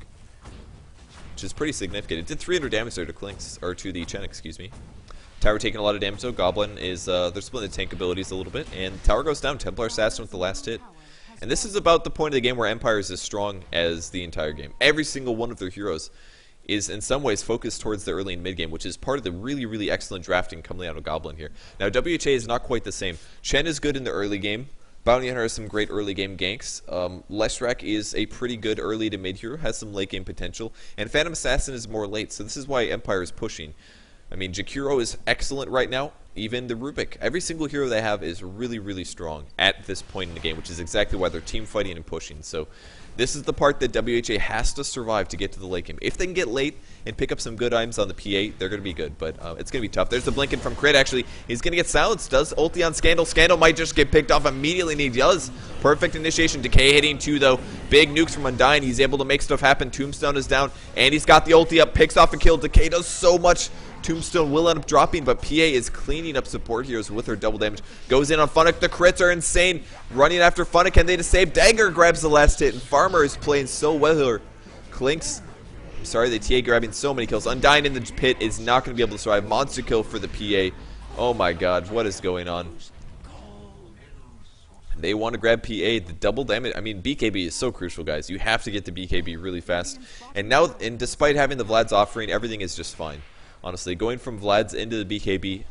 which is pretty significant. It did 300 damage there to Clinks, or to the Chen, excuse me. Tower taking a lot of damage though. Goblin is, they're splitting the tank abilities a little bit, and Tower goes down. Templar Assassin with the last hit. And this is about the point of the game where Empire is as strong as the entire game. Every single one of their heroes is in some ways focused towards the early and mid game, which is part of the really, really excellent drafting coming out of Goblin here. Now, WhA is not quite the same. Chen is good in the early game. Bounty Hunter has some great early game ganks. Leshrac is a pretty good early to mid hero, has some late game potential. And Phantom Assassin is more late, so this is why Empire is pushing. I mean, Jakiro is excellent right now. Even the Rubik. Every single hero they have is really, really strong at this point in the game, which is exactly why they're team fighting and pushing. So this is the part that WhA has to survive to get to the late game. If they can get late and pick up some good items on the PA, they're going to be good, but it's going to be tough. There's the blinking from Crit, actually. He's going to get silenced. Does ulti on Scandal. Scandal might just get picked off immediately, and he does. Perfect initiation. Decay hitting too, though. Big nukes from Undyne. He's able to make stuff happen. Tombstone is down, and he's got the ulti up. Picks off a kill. Decay does so much. Tombstone will end up dropping, but PA is cleaning up support heroes with her double damage. Goes in on Funnick. The crits are insane. Running after Funnick, and they just save. Dagger grabs the last hit, and Farmer is playing so well here. Clinks. Sorry, the TA grabbing so many kills. Undyne in the pit is not going to be able to survive. Monster kill for the PA. Oh my god, what is going on? They want to grab PA. The double damage. I mean, BKB is so crucial, guys. You have to get the BKB really fast. And now, and despite having the Vlad's offering, everything is just fine. Honestly, going from Vlad's into the BKB,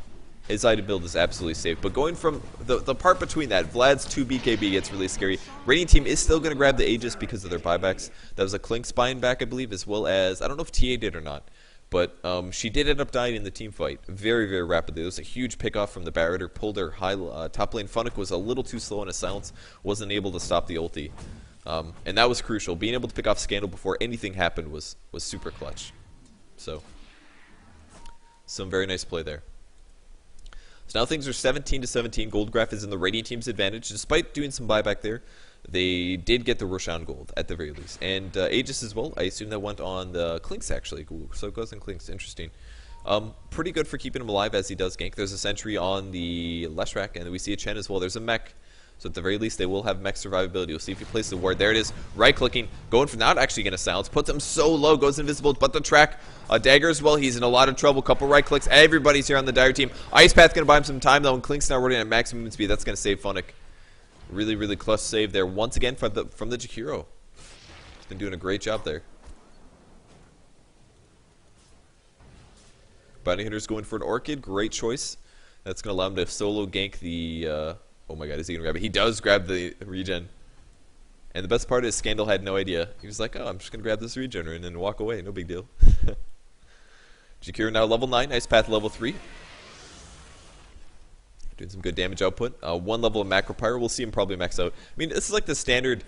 his item build is absolutely safe. But going from the part between that, Vlad's to BKB gets really scary. Radiant team is still going to grab the Aegis because of their buybacks. That was a Clink buying back, I believe, as well as, I don't know if TA did or not. But she did end up dying in the team fight very, very rapidly. There was a huge pickoff from the Batrider, pulled her high top lane. Funnick was a little too slow in his silence, wasn't able to stop the ulti. And that was crucial. Being able to pick off Scandal before anything happened was super clutch. So, some very nice play there. So now things are 17-17. Goldgraph is in the Radiant team's advantage. Despite doing some buyback there, they did get the Roshan gold at the very least. And Aegis as well. I assume that went on the Clinks actually. Ooh, so it goes in Clinks. Interesting. Pretty good for keeping him alive as he does gank. There's a sentry on the Leshrac, and we see a Chen as well. There's a mech So at the very least, they will have mech survivability. We'll see if he plays the ward. There it is. Right-clicking. Going for not actually going to silence. Puts him so low. Goes invisible. But the track. Dagger as well. He's in a lot of trouble. Couple right-clicks. Everybody's here on the Dire team. Ice Path going to buy him some time, though. And Klink's now running at maximum speed. That's going to save Funnick. Really, really clutch save there. Once again from the Jakiro. He's been doing a great job there. Bounty Hunter's going for an Orchid. Great choice. That's going to allow him to solo gank the... oh my god, is he going to grab it? He does grab the regen. And the best part is Scandal had no idea. He was like, oh, I'm just going to grab this regen and then walk away. No big deal. Jakiro now level 9. Ice Path level 3. Doing some good damage output. 1 level of Macro Pyro. We'll see him probably max out. I mean, this is like the standard...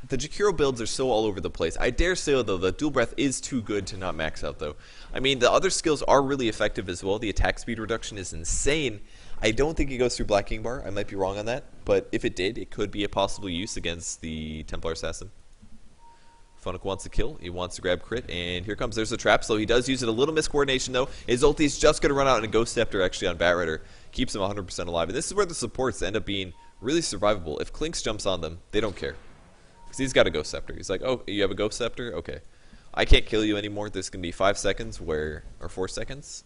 the Jakiro builds are so all over the place. I dare say, though, the Dual Breath is too good to not max out, though. I mean, the other skills are really effective as well. The attack speed reduction is insane. I don't think it goes through Black King Bar. I might be wrong on that. But if it did, it could be a possible use against the Templar Assassin. Funnick wants to kill. He wants to grab crit. And here comes. There's the trap. So he does use it. A little miscoordination, though. His ulti's just going to run out, and a Ghost Scepter actually on Bat Rider keeps him 100% alive. And this is where the supports end up being really survivable. If Klinks jumps on them, they don't care. Because he's got a Ghost Scepter. He's like, oh, you have a Ghost Scepter? Okay. I can't kill you anymore. This can be 5 seconds or 4 seconds,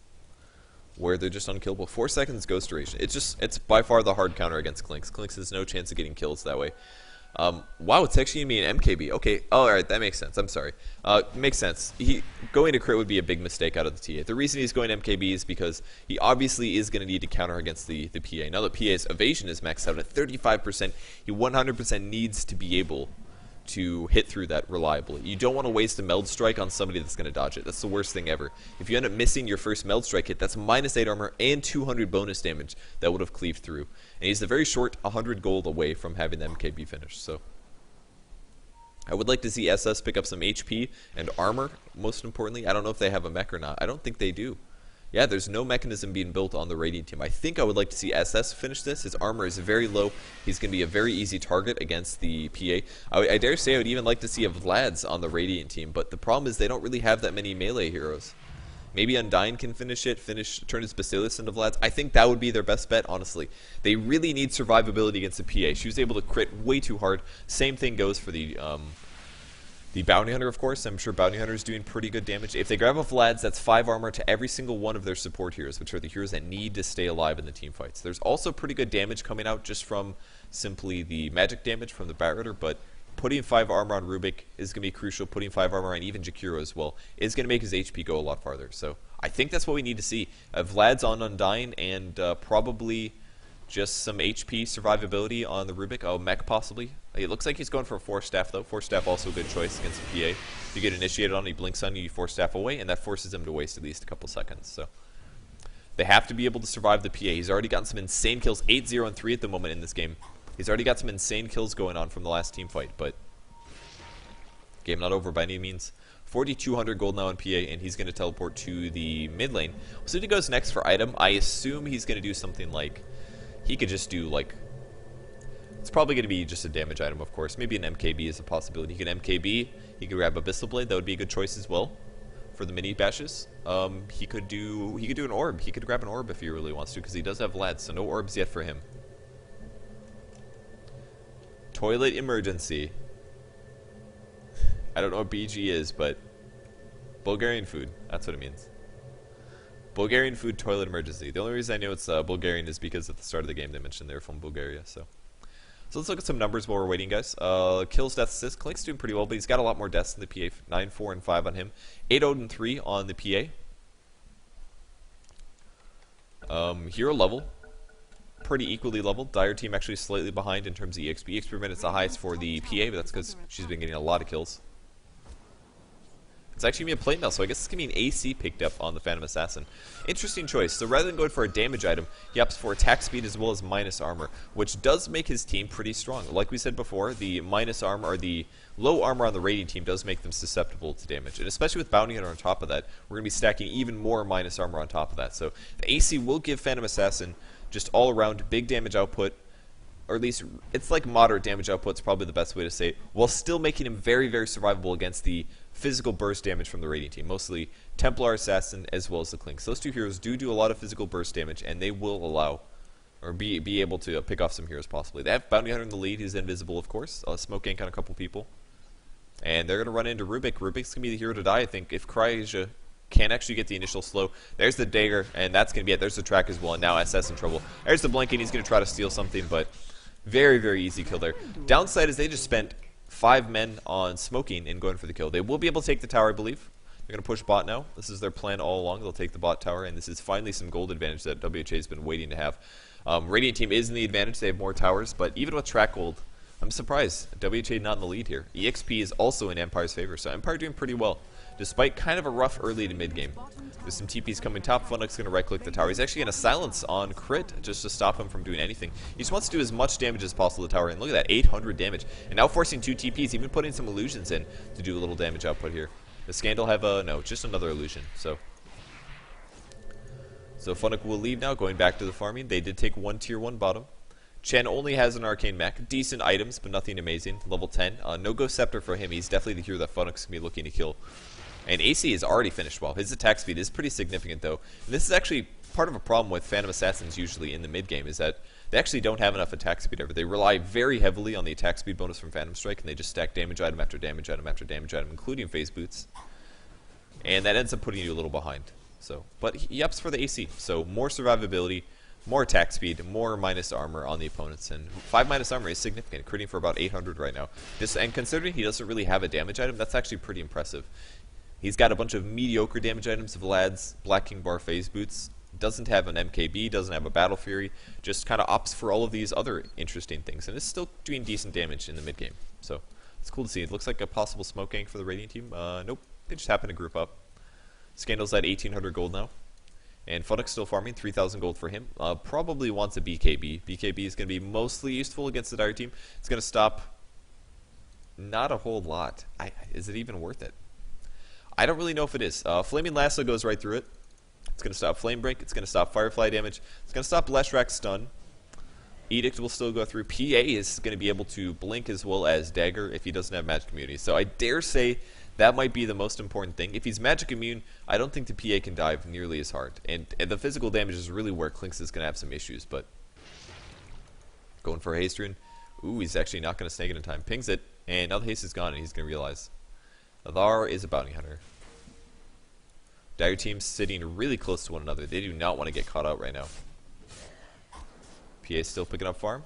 where they're just unkillable. 4 seconds Ghost duration. It's by far the hard counter against Klinks. Klinks has no chance of getting kills that way. Wow, it's actually going to be an MKB. Okay, oh, alright, that makes sense. I'm sorry. Makes sense. Going to crit would be a big mistake out of the TA. The reason he's going MKB is because he obviously is going to need to counter against the PA. Now that PA's evasion is maxed out at 35%, he 100% needs to be able to hit through that reliably. You don't want to waste a meld strike on somebody that's going to dodge it. That's the worst thing ever. If you end up missing your first meld strike hit, that's -8 armor and 200 bonus damage that would have cleaved through. And he's a very short 100 gold away from having the MKB finish. So I would like to see SS pick up some HP and armor, most importantly. I don't know if they have a mech or not. I don't think they do. Yeah, there's no mechanism being built on the Radiant team. I think I would like to see SS finish this. His armor is very low. He's going to be a very easy target against the PA. I dare say I would even like to see a Vlad's on the Radiant team, but the problem is they don't really have that many melee heroes. Maybe Undyne can finish it, turn his Basilius into Vlad's. I think that would be their best bet, honestly. They really need survivability against the PA. She was able to crit way too hard. Same thing goes for the Bounty Hunter, of course. I'm sure Bounty Hunter is doing pretty good damage. If they grab a Vlad's, that's 5 armor to every single one of their support heroes, which are the heroes that need to stay alive in the team fights. There's also pretty good damage coming out just from simply the magic damage from the Bat Rider, but putting 5 armor on Rubik is going to be crucial. Putting 5 armor on even Jakiro as well is going to make his HP go a lot farther. So I think that's what we need to see. Vlad's on Undyne and probably just some HP survivability on the Rubik. Oh, mech possibly. It looks like he's going for a Force Staff, though. Force Staff also a good choice against the PA. If you get initiated on, he blinks on you, you Force Staff away, and that forces him to waste at least a couple seconds. So they have to be able to survive the PA. He's already gotten some insane kills, 8-0 and 3 at the moment in this game. He's already got some insane kills going on from the last team fight, but game not over by any means. 4,200 gold now on PA, and he's going to teleport to the mid lane. We'll see what he goes next for item. I assume he's going to do something like, he could just do like, it's probably going to be just a damage item, of course. Maybe an MKB is a possibility. He could MKB, he could grab Abyssal Blade, that would be a good choice as well for the mini bashes. He could do an orb. He could grab an orb if he really wants to, because he does have Vlad, so no orbs yet for him. Toilet emergency. I don't know what BG is, but Bulgarian food. That's what it means. Bulgarian food toilet emergency. The only reason I know it's Bulgarian is because at the start of the game they mentioned they're from Bulgaria. So let's look at some numbers while we're waiting, guys. Kills, deaths, assists. Klink's doing pretty well, but he's got a lot more deaths than the PA. 9, 4, and 5 on him. 8, 0, and 3 on the PA. Hero level. Pretty equally leveled. Dire team actually slightly behind in terms of EXP. EXP per minute's the highest for the PA, but that's because she's been getting a lot of kills. It's actually going to be a plate mail, so I guess it's going to be an AC picked up on the Phantom Assassin. Interesting choice. So rather than going for a damage item, he opts for attack speed as well as minus armor, which does make his team pretty strong. Like we said before, the minus armor, or the low armor on the Radiant team does make them susceptible to damage. And especially with Bounty Hunter on top of that, we're going to be stacking even more minus armor on top of that. So the AC will give Phantom Assassin just all around big damage output, or at least it's like moderate damage output is probably the best way to say it, while still making him very, very survivable against the physical burst damage from the Radiant team, mostly Templar Assassin as well as the Klinks. Those two heroes do a lot of physical burst damage, and they will allow or be able to pick off some heroes possibly. They have Bounty Hunter in the lead. He's invisible, of course. Smoke gank on a couple people. And they're going to run into Rubik. Rubik's going to be the hero to die, I think, if Cryasia can actually get the initial slow. There's the dagger, and that's going to be it. There's the track as well, and now SS in trouble. There's the blink, and he's going to try to steal something, but very, very easy kill there. Downside is they just spent 5 men on smoking and going for the kill. They will be able to take the tower, I believe. They're going to push bot now. This is their plan all along. They'll take the bot tower, and this is finally some gold advantage that WhA has been waiting to have. Radiant team is in the advantage. They have more towers, but even with track gold, I'm surprised WhA not in the lead here. EXP is also in Empire's favor, so Empire doing pretty well, despite kind of a rough early to mid game. There's some TPs coming top. Funnick's going to right-click the tower. He's actually going to silence on crit just to stop him from doing anything. He just wants to do as much damage as possible to the tower, and look at that, 800 damage. And now forcing 2 TPs, even putting some illusions in to do a little damage output here. Does Scandal have a... no, just another illusion, so Funnick will leave now, going back to the farming. They did take 1 tier 1 bottom. Chen only has an arcane mech. Decent items, but nothing amazing. Level 10. No Ghost Scepter for him. He's definitely the hero that Funnick's going to be looking to kill. And AC is already finished well. His attack speed is pretty significant, though. And this is actually part of a problem with Phantom Assassins usually in the mid game, is that they actually don't have enough attack speed ever. They rely very heavily on the attack speed bonus from Phantom Strike, and they just stack damage item after damage item after damage item, including phase boots. And that ends up putting you a little behind. So, but he ups for the AC. So more survivability, more attack speed, more minus armor on the opponents, and 5 minus armor is significant, critting for about 800 right now. And considering he doesn't really have a damage item, that's actually pretty impressive. He's got a bunch of mediocre damage items, Vlad's, Black King Bar phase boots, doesn't have an MKB, doesn't have a Battle Fury, just kind of opts for all of these other interesting things, and is still doing decent damage in the mid game. So it's cool to see. It looks like a possible smoke gank for the Radiant team. Nope, they just happen to group up. Scandal's at 1800 gold now. And Funnick's still farming, 3,000 gold for him. Probably wants a BKB. BKB is going to be mostly useful against the Dire team. It's going to stop not a whole lot. Is it even worth it? I don't really know if it is. Flaming Lasso goes right through it. It's going to stop Flame Break. It's going to stop Firefly damage. It's going to stop Leshrac stun. Edict will still go through. PA is going to be able to blink as well as dagger if he doesn't have magic immunity. So I dare say that might be the most important thing. If he's magic immune, I don't think the PA can dive nearly as hard. And the physical damage is really where Clinks is going to have some issues. But going for a haste rune. Ooh, he's actually not going to snake it in time. Pings it, and now the haste is gone, and he's going to realize Athar is a bounty hunter. Dire teams sitting really close to one another. They do not want to get caught out right now. PA still picking up farm.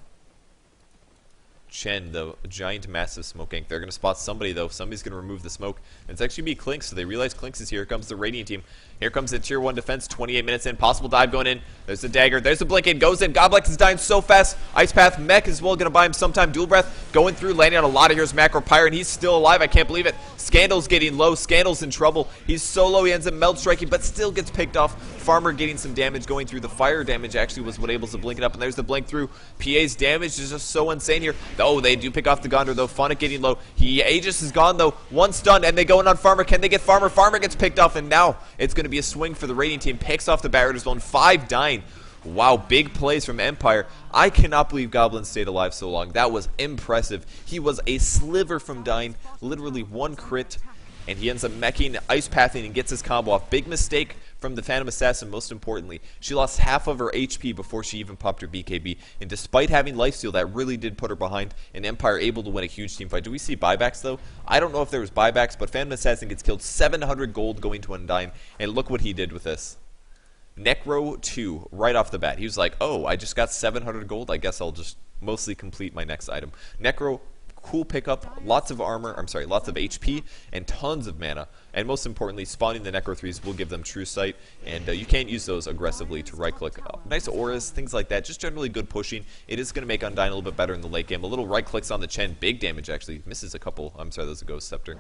Chen, the giant massive smoke gank. They're going to spot somebody, though. Somebody's going to remove the smoke. And it's actually going to be Clinks, so they realize Clinks is here. Here comes the Radiant team. Here comes the tier 1 defense. 28 minutes in. Possible dive going in. There's the dagger. There's the blink in. Goes in. Goblex is dying so fast. Ice Path Mech as well. Going to buy him sometime. Dual Breath going through. Landing on a lot of heroes. Macro Pyre, and he's still alive. I can't believe it. Scandal's getting low. Scandal's in trouble. He's so low he ends up melt striking, but still gets picked off. Farmer getting some damage going through. The fire damage actually was what able to blink it up, and there's the blink through. PA's damage is just so insane here. Oh, they do pick off the Gondor, though. Funnick getting low. Aegis is gone, though. One stun, and they go in on Farmer. Can they get Farmer? Farmer gets picked off, and now it's going to be a swing for the Radiant team. Picks off the barrier zone. 5 dying. Wow, big plays from Empire. I cannot believe Goblin stayed alive so long. That was impressive. He was a sliver from dying. Literally 1 crit, and he ends up meching, ice pathing, and gets his combo off. Big mistake from the Phantom Assassin, most importantly. She lost half of her HP before she even popped her BKB, and despite having lifesteal, that really did put her behind, and Empire able to win a huge team fight. Do we see buybacks, though? I don't know if there was buybacks, but Phantom Assassin gets killed, 700 gold going to Undyne, and look what he did with this. Necro 2, right off the bat. He was like, oh, I just got 700 gold, I guess I'll just mostly complete my next item. Necro, cool pickup, lots of armor, lots of HP, and tons of mana. And most importantly, spawning the Necro 3s will give them true sight, and you can't use those aggressively to right-click. Nice auras, things like that, just generally good pushing. It is going to make Undyne a little bit better in the late game. A little right-clicks on the Chen, big damage actually, misses a couple. I'm sorry, that was a Ghost Scepter.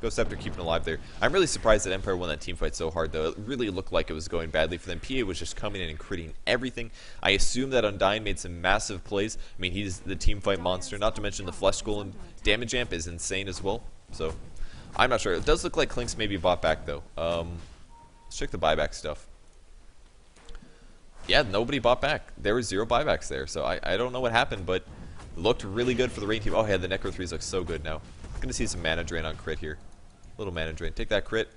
Ghost Scepter keeping alive there. I'm really surprised that Empire won that team fight so hard, though. It really looked like it was going badly for them. PA was just coming in and critting everything. I assume that Undyne made some massive plays. I mean, he's the team fight monster, not to mention the Flesh Golem damage amp is insane as well. So, I'm not sure. It does look like Clinks maybe bought back, though. Let's check the buyback stuff. Yeah, nobody bought back. There were 0 buybacks there, so I don't know what happened, but it looked really good for the Radiant team. Oh, yeah, the Necro 3s look so good now. Going to see some mana drain on crit here. Little mana drain. Take that crit.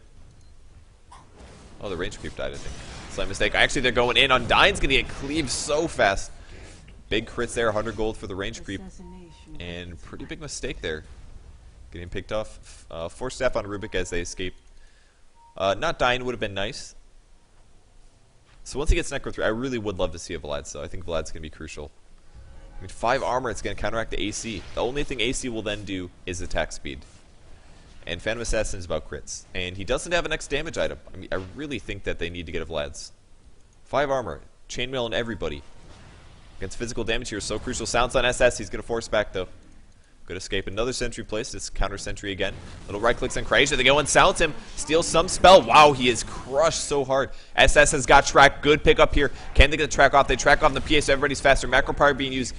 Oh, the range creep died, I think. Slight mistake. Actually, they're going in. Undyne's going to get cleaved so fast. Big crits there, 100 gold for the range creep. And pretty big mistake there. Getting picked off. 4 staff on Rubik as they escape. Not dying would have been nice. So once he gets Necro 3, I really would love to see a Vlad's though. I think Vlad's going to be crucial. I mean, 5 armor, it's going to counteract the AC. The only thing AC will then do is attack speed. And Phantom Assassin is about crits. And he doesn't have an X damage item. I mean, I really think that they need to get a Vlad's. 5 armor. Chainmail and everybody. Against physical damage here is so crucial. Sounds on SS. He's going to force back though. Good escape. Another sentry placed. It's counter sentry again. Little right clicks on Krasia. They go and silence him. Steals some spell. Wow, he is crushed so hard. SS has got track. Good pick up here. Can they get the track off? They track off the PA so everybody's faster. Macro power being used.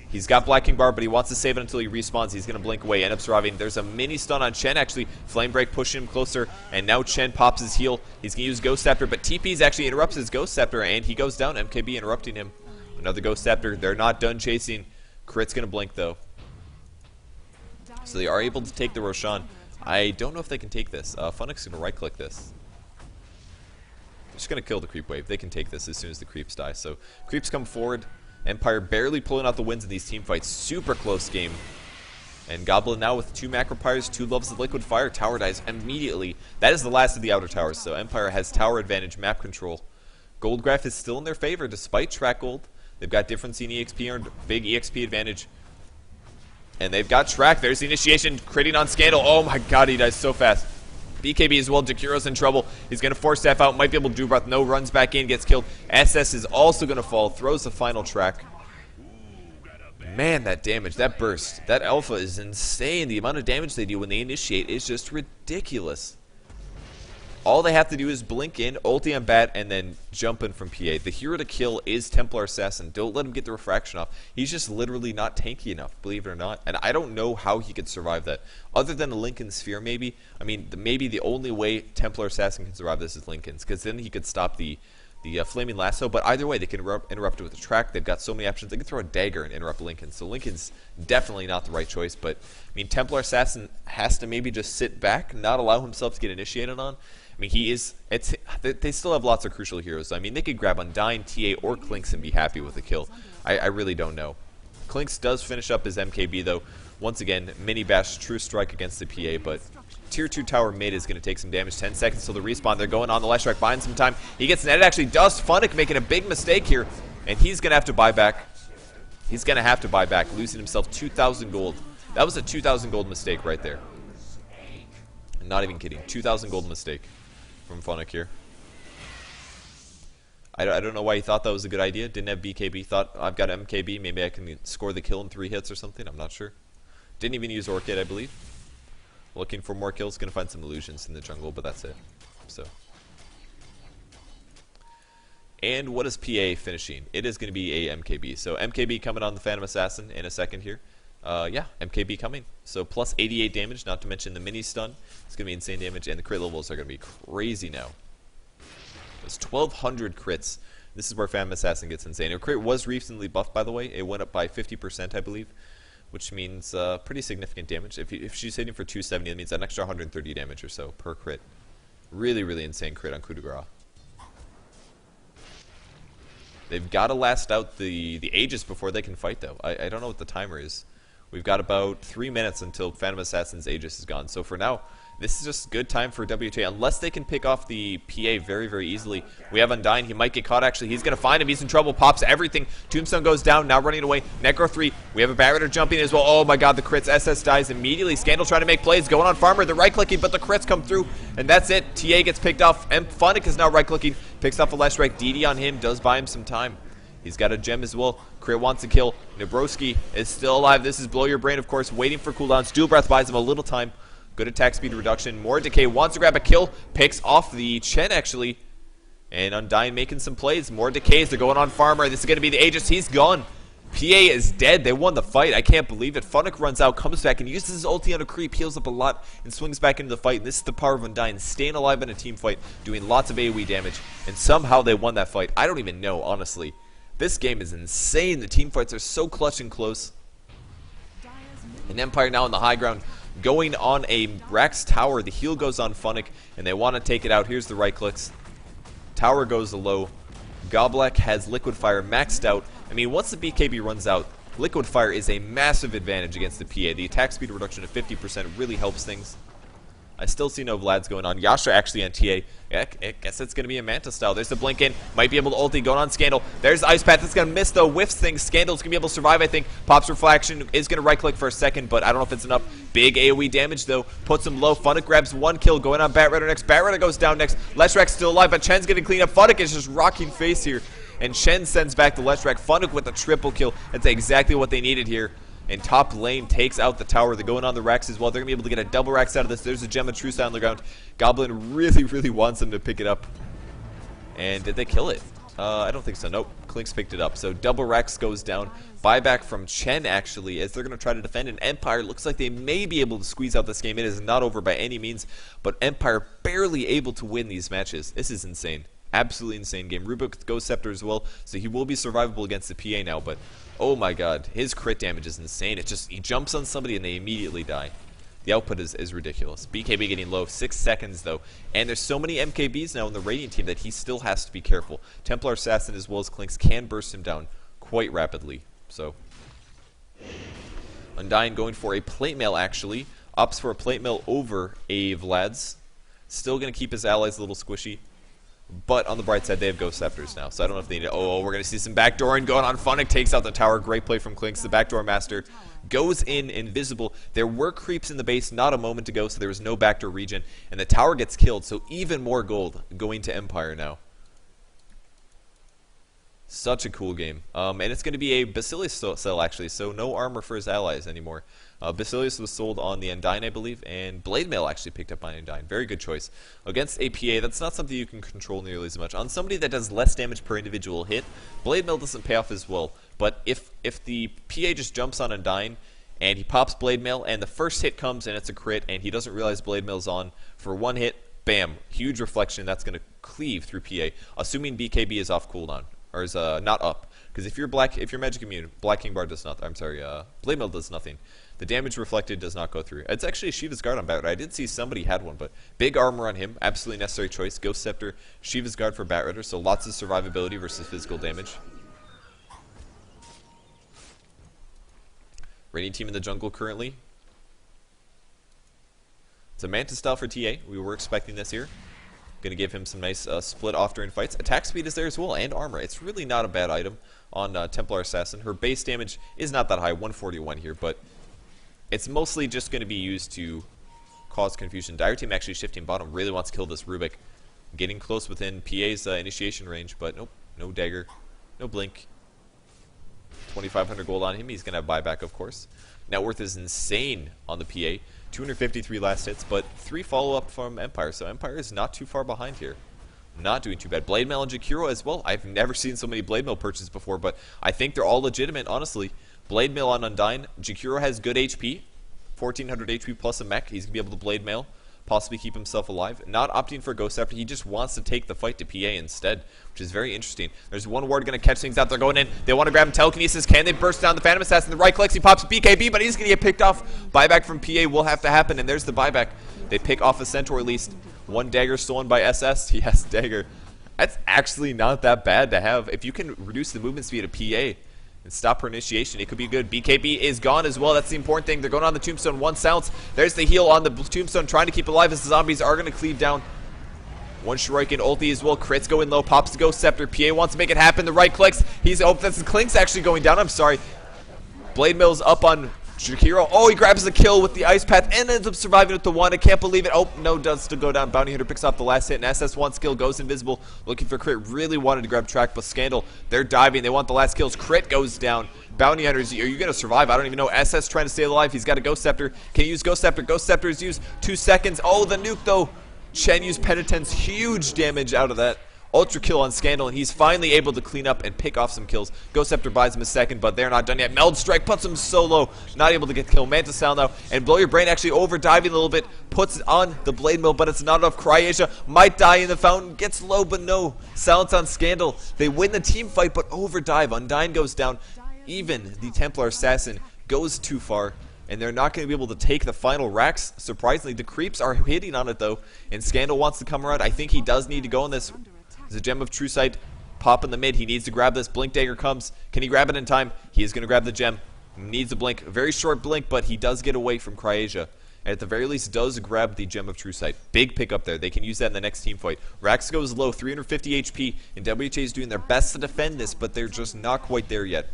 He's got Black King Bar, but he wants to save it until he respawns. He's going to blink away, end up surviving. There's a mini stun on Chen, actually. Flame Break pushing him closer, and now Chen pops his heal. He's going to use Ghost Scepter, but TP's actually interrupts his Ghost Scepter, and he goes down. MKB interrupting him. Another Ghost Scepter. They're not done chasing. Crit's going to blink, though. So they are able to take the Roshan. I don't know if they can take this. Funnick's going to right-click this. They're just going to kill the creep wave. They can take this as soon as the creeps die. So creeps come forward. Empire barely pulling out the wins in these team fights. Super close game. And Goblin now with 2 macro pyres, 2 levels of liquid fire. Tower dies immediately. That is the last of the outer towers. So Empire has tower advantage, map control. Gold graph is still in their favor despite track gold. They've got difference in EXP earned, big EXP advantage. And they've got track. There's the initiation, critting on Scandal. Oh my god, he dies so fast. BKB as well. Jakiro's in trouble. He's going to force staff out. Might be able to do breath. No, runs back in, gets killed. SS is also going to fall. Throws the final track. Man, that damage, that burst, that alpha is insane. The amount of damage they do when they initiate is just ridiculous. All they have to do is blink in, ulti on bat, and then jump in from PA. The hero to kill is Templar Assassin. Don't let him get the refraction off. He's just literally not tanky enough, believe it or not. And I don't know how he could survive that. Other than a Lincoln Sphere, maybe. I mean, maybe the only way Templar Assassin can survive this is Lincoln's, because then he could stop the Flaming Lasso. But either way, they can interrupt it with a track. They've got so many options. They can throw a dagger and interrupt Lincoln. So Lincoln's definitely not the right choice. But, I mean, Templar Assassin has to maybe just sit back, not allow himself to get initiated on. I mean, they still have lots of crucial heroes. I mean, they could grab Undyne, TA, or Clinks and be happy with a kill. I really don't know. Clinks does finish up his MKB, though. Once again, mini bash, true strike against the PA, but tier 2 tower mid is going to take some damage. 10 seconds till the respawn. They're going on the last strike, buying some time. He gets netted, actually does. Funnick making a big mistake here, and he's going to have to buy back. He's going to have to buy back, losing himself 2,000 gold. That was a 2,000 gold mistake right there. Not even kidding. 2,000 gold mistake from Funnick here. I don't know why he thought that was a good idea. Didn't have BKB. Thought, I've got MKB. Maybe I can score the kill in 3 hits or something. I'm not sure. Didn't even use Orchid, I believe. Looking for more kills. Going to find some illusions in the jungle, but that's it. So. And what is PA finishing? It is going to be a MKB. So MKB coming on the Phantom Assassin in a second here. Yeah, MKB coming. So plus 88 damage, not to mention the mini stun. It's going to be insane damage, and the crit levels are going to be crazy now. It's 1,200 crits. This is where Phantom Assassin gets insane. Her crit was recently buffed, by the way. It went up by 50%, I believe, which means pretty significant damage. If she's hitting for 270, that means an extra 130 damage or so per crit. Really, really insane crit on coup de grace. They've got to last out the Aegis before they can fight, though. I don't know what the timer is. We've got about 3 minutes until Phantom Assassin's Aegis is gone. So for now, this is just good time for WhA. Unless they can pick off the PA very, very easily. We have Undyne. He might get caught, actually. He's going to find him. He's in trouble. Pops everything. Tombstone goes down. Now running away. Necro 3. We have a Barretter jumping as well. Oh, my God. The crits. SS dies immediately. Scandal trying to make plays. Going on Farmer. They're right-clicking, but the crits come through. And that's it. TA gets picked off. And Funnick is now right-clicking. Picks off a last strike. DD on him. Does buy him some time. He's got a gem as well. Crit wants to kill. Nabroski is still alive. This is Blow Your Brain, of course, waiting for cooldowns. Dual Breath buys him a little time. Good attack speed reduction. More Decay wants to grab a kill. Picks off the Chen, actually. And Undyne making some plays. More Decays. They're going on Farmer. This is going to be the Aegis. He's gone. PA is dead. They won the fight. I can't believe it. Funnick runs out, comes back, and uses his ulti on a creep, heals up a lot, and swings back into the fight. And this is the power of Undyne, staying alive in a team fight, doing lots of AoE damage, and somehow they won that fight. I don't even know, honestly. This game is insane. The team fights are so clutch and close. And Empire now on the high ground, going on a Rax tower. The heal goes on Funnick, and they want to take it out. Here's the right clicks. Tower goes low. Goblek has Liquid Fire maxed out, I mean, once the BKB runs out, Liquid Fire is a massive advantage against the PA. The attack speed reduction of 50% really helps things. I still see no Vlads going on. Yasha actually on TA. Yeah, I guess it's going to be a Manta style. There's the blink in. Might be able to ulti. Going on Scandal. There's the Ice Path. It's going to miss, though. Whiffs things. Scandal's going to be able to survive, I think. Pops Reflection. Is going to right-click for a second, but I don't know if it's enough. Big AoE damage, though. Puts him low. Funnick grabs one kill. Going on Batrider next. Batrider goes down next. Leshrac still alive, but Chen's getting cleaned up. Funnick is just rocking face here. And Chen sends back the Leshrac. Funnick with a triple kill. That's exactly what they needed here. And top lane takes out the tower. They're going on the Rex as well. They're going to be able to get a double Rex out of this. There's a Gem of Truth on the ground. Goblin really, really wants them to pick it up. And did they kill it? I don't think so. Nope. Clinkz picked it up. So double Rex goes down. Buyback from Chen, actually, as they're going to try to defend. And Empire looks like they may be able to squeeze out this game. It is not over by any means. But Empire barely able to win these matches. This is insane. Absolutely insane game. Rubik with Ghost Scepter as well, so he will be survivable against the PA now, but oh my god, his crit damage is insane. It just, he jumps on somebody and they immediately die. The output is ridiculous. BKB getting low, 6 seconds though, and there's so many MKBs now in the Radiant team that he still has to be careful. Templar Assassin as well as Clinkz can burst him down quite rapidly, so. Undyne going for a plate mail actually, opts for a plate mail over a Vlad's. Still going to keep his allies a little squishy. But on the bright side, they have Ghost Scepters now, so I don't know if they need it. Oh, we're going to see some backdooring going on. Funnick takes out the tower. Great play from Clinkz. The backdoor master goes in invisible. There were creeps in the base not a moment ago, so there was no backdoor region. And the tower gets killed, so even more gold going to Empire now. Such a cool game. And it's going to be a Basilius sell, actually, so no armor for his allies anymore. Basilius was sold on the Undyne, I believe, and Blade Mail actually picked up on Undyne. Very good choice. Against APA, that's not something you can control nearly as much. On somebody that does less damage per individual hit, Blade Mail doesn't pay off as well. But if the PA just jumps on Undyne, and he pops Blade Mail, and the first hit comes and it's a crit, and he doesn't realize Blade Mail's on for one hit, bam, huge reflection, that's going to cleave through PA, assuming BKB is off cooldown. Or is not up, because if you're magic immune, Black King Bar does nothing. I'm sorry, Blade Mail does nothing. The damage reflected does not go through. It's actually Shiva's Guard on Batrider. I did see somebody had one, but big armor on him, absolutely necessary choice. Ghost Scepter, Shiva's Guard for Batrider, so lots of survivability versus physical damage. Radiant team in the jungle currently. It's a Manta style for TA. We were expecting this here. Going to give him some nice split off during fights. Attack speed is there as well, and armor. It's really not a bad item on Templar Assassin. Her base damage is not that high, 141 here, but it's mostly just going to be used to cause confusion. Dire team actually shifting bottom. Really wants to kill this Rubik. Getting close within PA's initiation range, but nope. No dagger. No blink. 2,500 gold on him. He's going to have buyback, of course. Net worth is insane on the PA. 253 last hits, but 3 follow-up from Empire, so Empire is not too far behind here. Not doing too bad. Blade Mail and Jakiro as well. I've never seen so many Blade Mail purchases before, but I think they're all legitimate, honestly. Blade Mail on Undyne. Jakiro has good HP. 1,400 HP plus a mech. He's going to be able to Blade Mail, possibly keep himself alive. Not opting for Ghost Scepter. He just wants to take the fight to PA instead, which is very interesting. There's one ward going to catch things out. They're going in. They want to grab him. Telekinesis. Can they burst down the Phantom Assassin? The right clicks. He pops BKB, but he's going to get picked off. Buyback from PA will have to happen, and there's the buyback. They pick off a Centaur at least. One dagger stolen by SS. He has dagger. That's actually not that bad to have. If you can reduce the movement speed of PA and stop her initiation, it could be good. BKB is gone as well. That's the important thing. They're going on the Tombstone. One silence. There's the heal on the Tombstone, trying to keep alive as the zombies are going to cleave down. One Shuriken ulti as well. Crits go in low. Pops the Ghost Scepter. PA wants to make it happen. The right clicks. That's the Clinkz actually going down. I'm sorry. Blade Mill's up on Jakiro. Oh, he grabs the kill with the Ice Path and ends up surviving with the one. I can't believe it. Oh, no, does still go down. Bounty Hunter picks off the last hit, and SS1 skill goes invisible. Looking for crit. Really wanted to grab track, but Scandal, they're diving. They want the last kills. Crit goes down. Bounty Hunters, are you going to survive? I don't even know. SS trying to stay alive. He's got a Ghost Scepter. Can he use Ghost Scepter? Ghost Scepter is used. 2 seconds. Oh, the nuke, though. Chen used Penitence. Huge damage out of that. Ultra kill on Scandal, and he's finally able to clean up and pick off some kills. Ghost Scepter buys him a second, but they're not done yet. Meld Strike puts him so low, not able to get the kill. Manta Style now, and Blow Your Brain actually over diving a little bit, puts it on the Blade Mill, but it's not enough. Cryasia might die in the fountain, gets low, but no. Silence on Scandal. They win the team fight, but over dive. Undyne goes down. Even the Templar Assassin goes too far, and they're not going to be able to take the final racks. Surprisingly, the creeps are hitting on it, though, and Scandal wants to come around. I think he does need to go on this. The Gem of True Sight Pop in the mid. He needs to grab this. Blink Dagger comes. Can he grab it in time? He is going to grab the gem. Needs a blink. Very short blink, but he does get away from Cryasia. And at the very least, does grab the Gem of True Sight. Big pick up there. They can use that in the next team fight. Rax goes low, 350 HP, and WhA is doing their best to defend this, but they're just not quite there yet.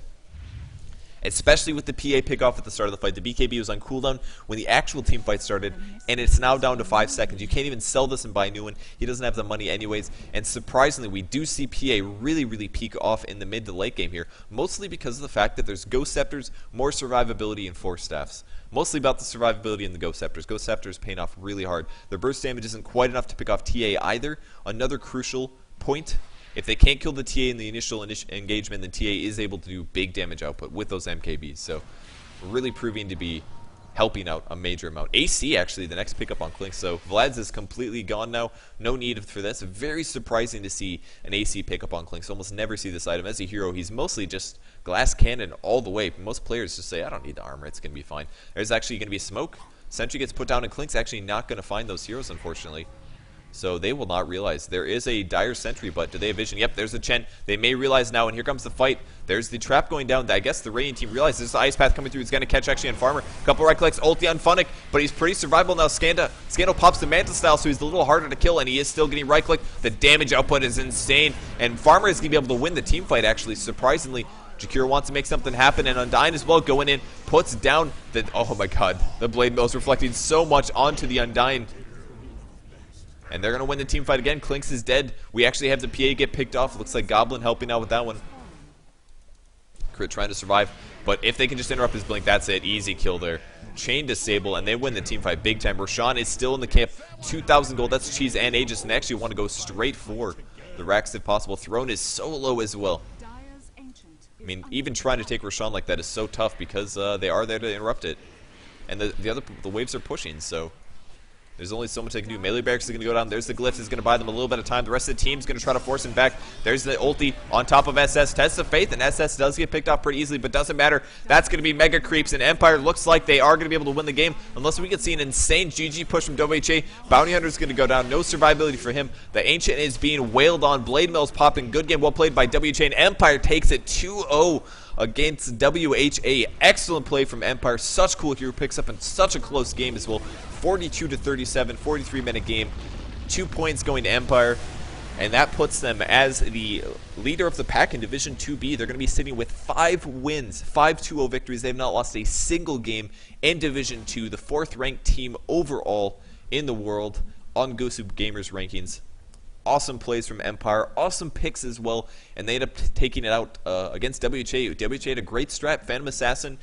Especially with the PA pick off at the start of the fight. The BKB was on cooldown when the actual team fight started, and it's now down to 5 seconds. You can't even sell this and buy a new one. He doesn't have the money anyways, and surprisingly, we do see PA really peak off in the mid to late game here, mostly because of the fact that there's Ghost Scepters, more survivability, and Force Staffs. Mostly about the survivability in the Ghost Scepters. Ghost Scepters paying off really hard. Their burst damage isn't quite enough to pick off TA either. Another crucial point. If they can't kill the TA in the initial engagement, then TA is able to do big damage output with those MKBs. So, really proving to be helping out a major amount. AC, actually, the next pickup on Clink. So, Vlad's is completely gone now. No need for this. Very surprising to see an AC pickup on Clink. So, almost never see this item. As a hero, he's mostly just glass cannon all the way. Most players just say, I don't need the armor. It's going to be fine. There's actually going to be a smoke. Sentry gets put down, and Clink's actually not going to find those heroes, unfortunately. So they will not realize. There is a dire sentry, but do they have vision? Yep, there's the Chen. They may realize now, and here comes the fight. There's the trap going down. I guess the Radiant team realizes there's the Ice Path coming through. He's going to catch actually on Farmer. Couple right clicks, ulti on Funnick, but he's pretty survivable now. Scandal pops the Manta style, so he's a little harder to kill, and he is still getting right click. The damage output is insane, and Farmer is going to be able to win the team fight, actually, surprisingly. Jakira wants to make something happen, and Undyne as well going in, puts down the, oh my god, the Blade Mill is reflecting so much onto the Undyne. And they're going to win the team fight again. Clinks is dead. We actually have the PA get picked off. Looks like Goblin helping out with that one. Crit trying to survive. But if they can just interrupt his blink, that's it. Easy kill there. Chain disable, and they win the team fight big time. Roshan is still in the camp. 2,000 gold. That's Cheese and Aegis, and they actually want to go straight for the Rax if possible. Throne is so low as well. I mean, even trying to take Roshan like that is so tough because they are there to interrupt it. And the waves are pushing, so there's only so much they can do. Melee Barracks is going to go down. There's the Glyphs. Is going to buy them a little bit of time. The rest of the team's going to try to force him back. There's the ulti on top of SS. Test of Faith, and SS does get picked off pretty easily, but doesn't matter. That's going to be Mega Creeps, and Empire looks like they are going to be able to win the game unless we can see an insane GG push from WhA. Bounty Hunter's going to go down. No survivability for him. The Ancient is being wailed on. Blade Mill's popping. Good game. Well played by WhA, and Empire takes it 2-0. Against WhA. Excellent play from Empire. Such cool hero picks up in such a close game as well. 42-37, 43-minute game. 2 points going to Empire. And that puts them as the leader of the pack in Division 2B. They're going to be sitting with 5 wins, 5 2-0 victories. They've not lost a single game in Division 2. The 4th ranked team overall in the world on Gosu Gamers rankings. Awesome plays from Empire, awesome picks as well, and they ended up taking it out against WhA. WhA had a great strat, Phantom Assassin,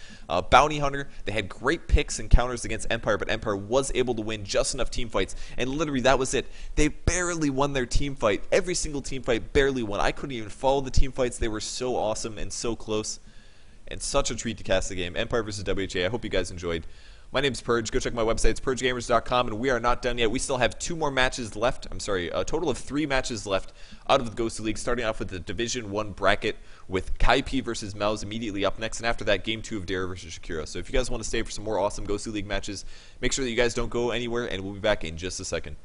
Bounty Hunter. They had great picks and counters against Empire, but Empire was able to win just enough team fights, and literally that was it. They barely won their team fight. Every single team fight barely won. I couldn't even follow the team fights. They were so awesome and so close, and such a treat to cast the game. Empire versus WhA. I hope you guys enjoyed. My name's Purge. Go check my website. It's purgegamers.com, and we are not done yet. We still have 2 more matches left. I'm sorry, a total of 3 matches left out of the GosuLeague, starting off with the Division 1 bracket with Kai P versus Mouse immediately up next, and after that, Game 2 of Dara versus Shakira. So if you guys want to stay for some more awesome GosuLeague matches, make sure that you guys don't go anywhere, and we'll be back in just a second.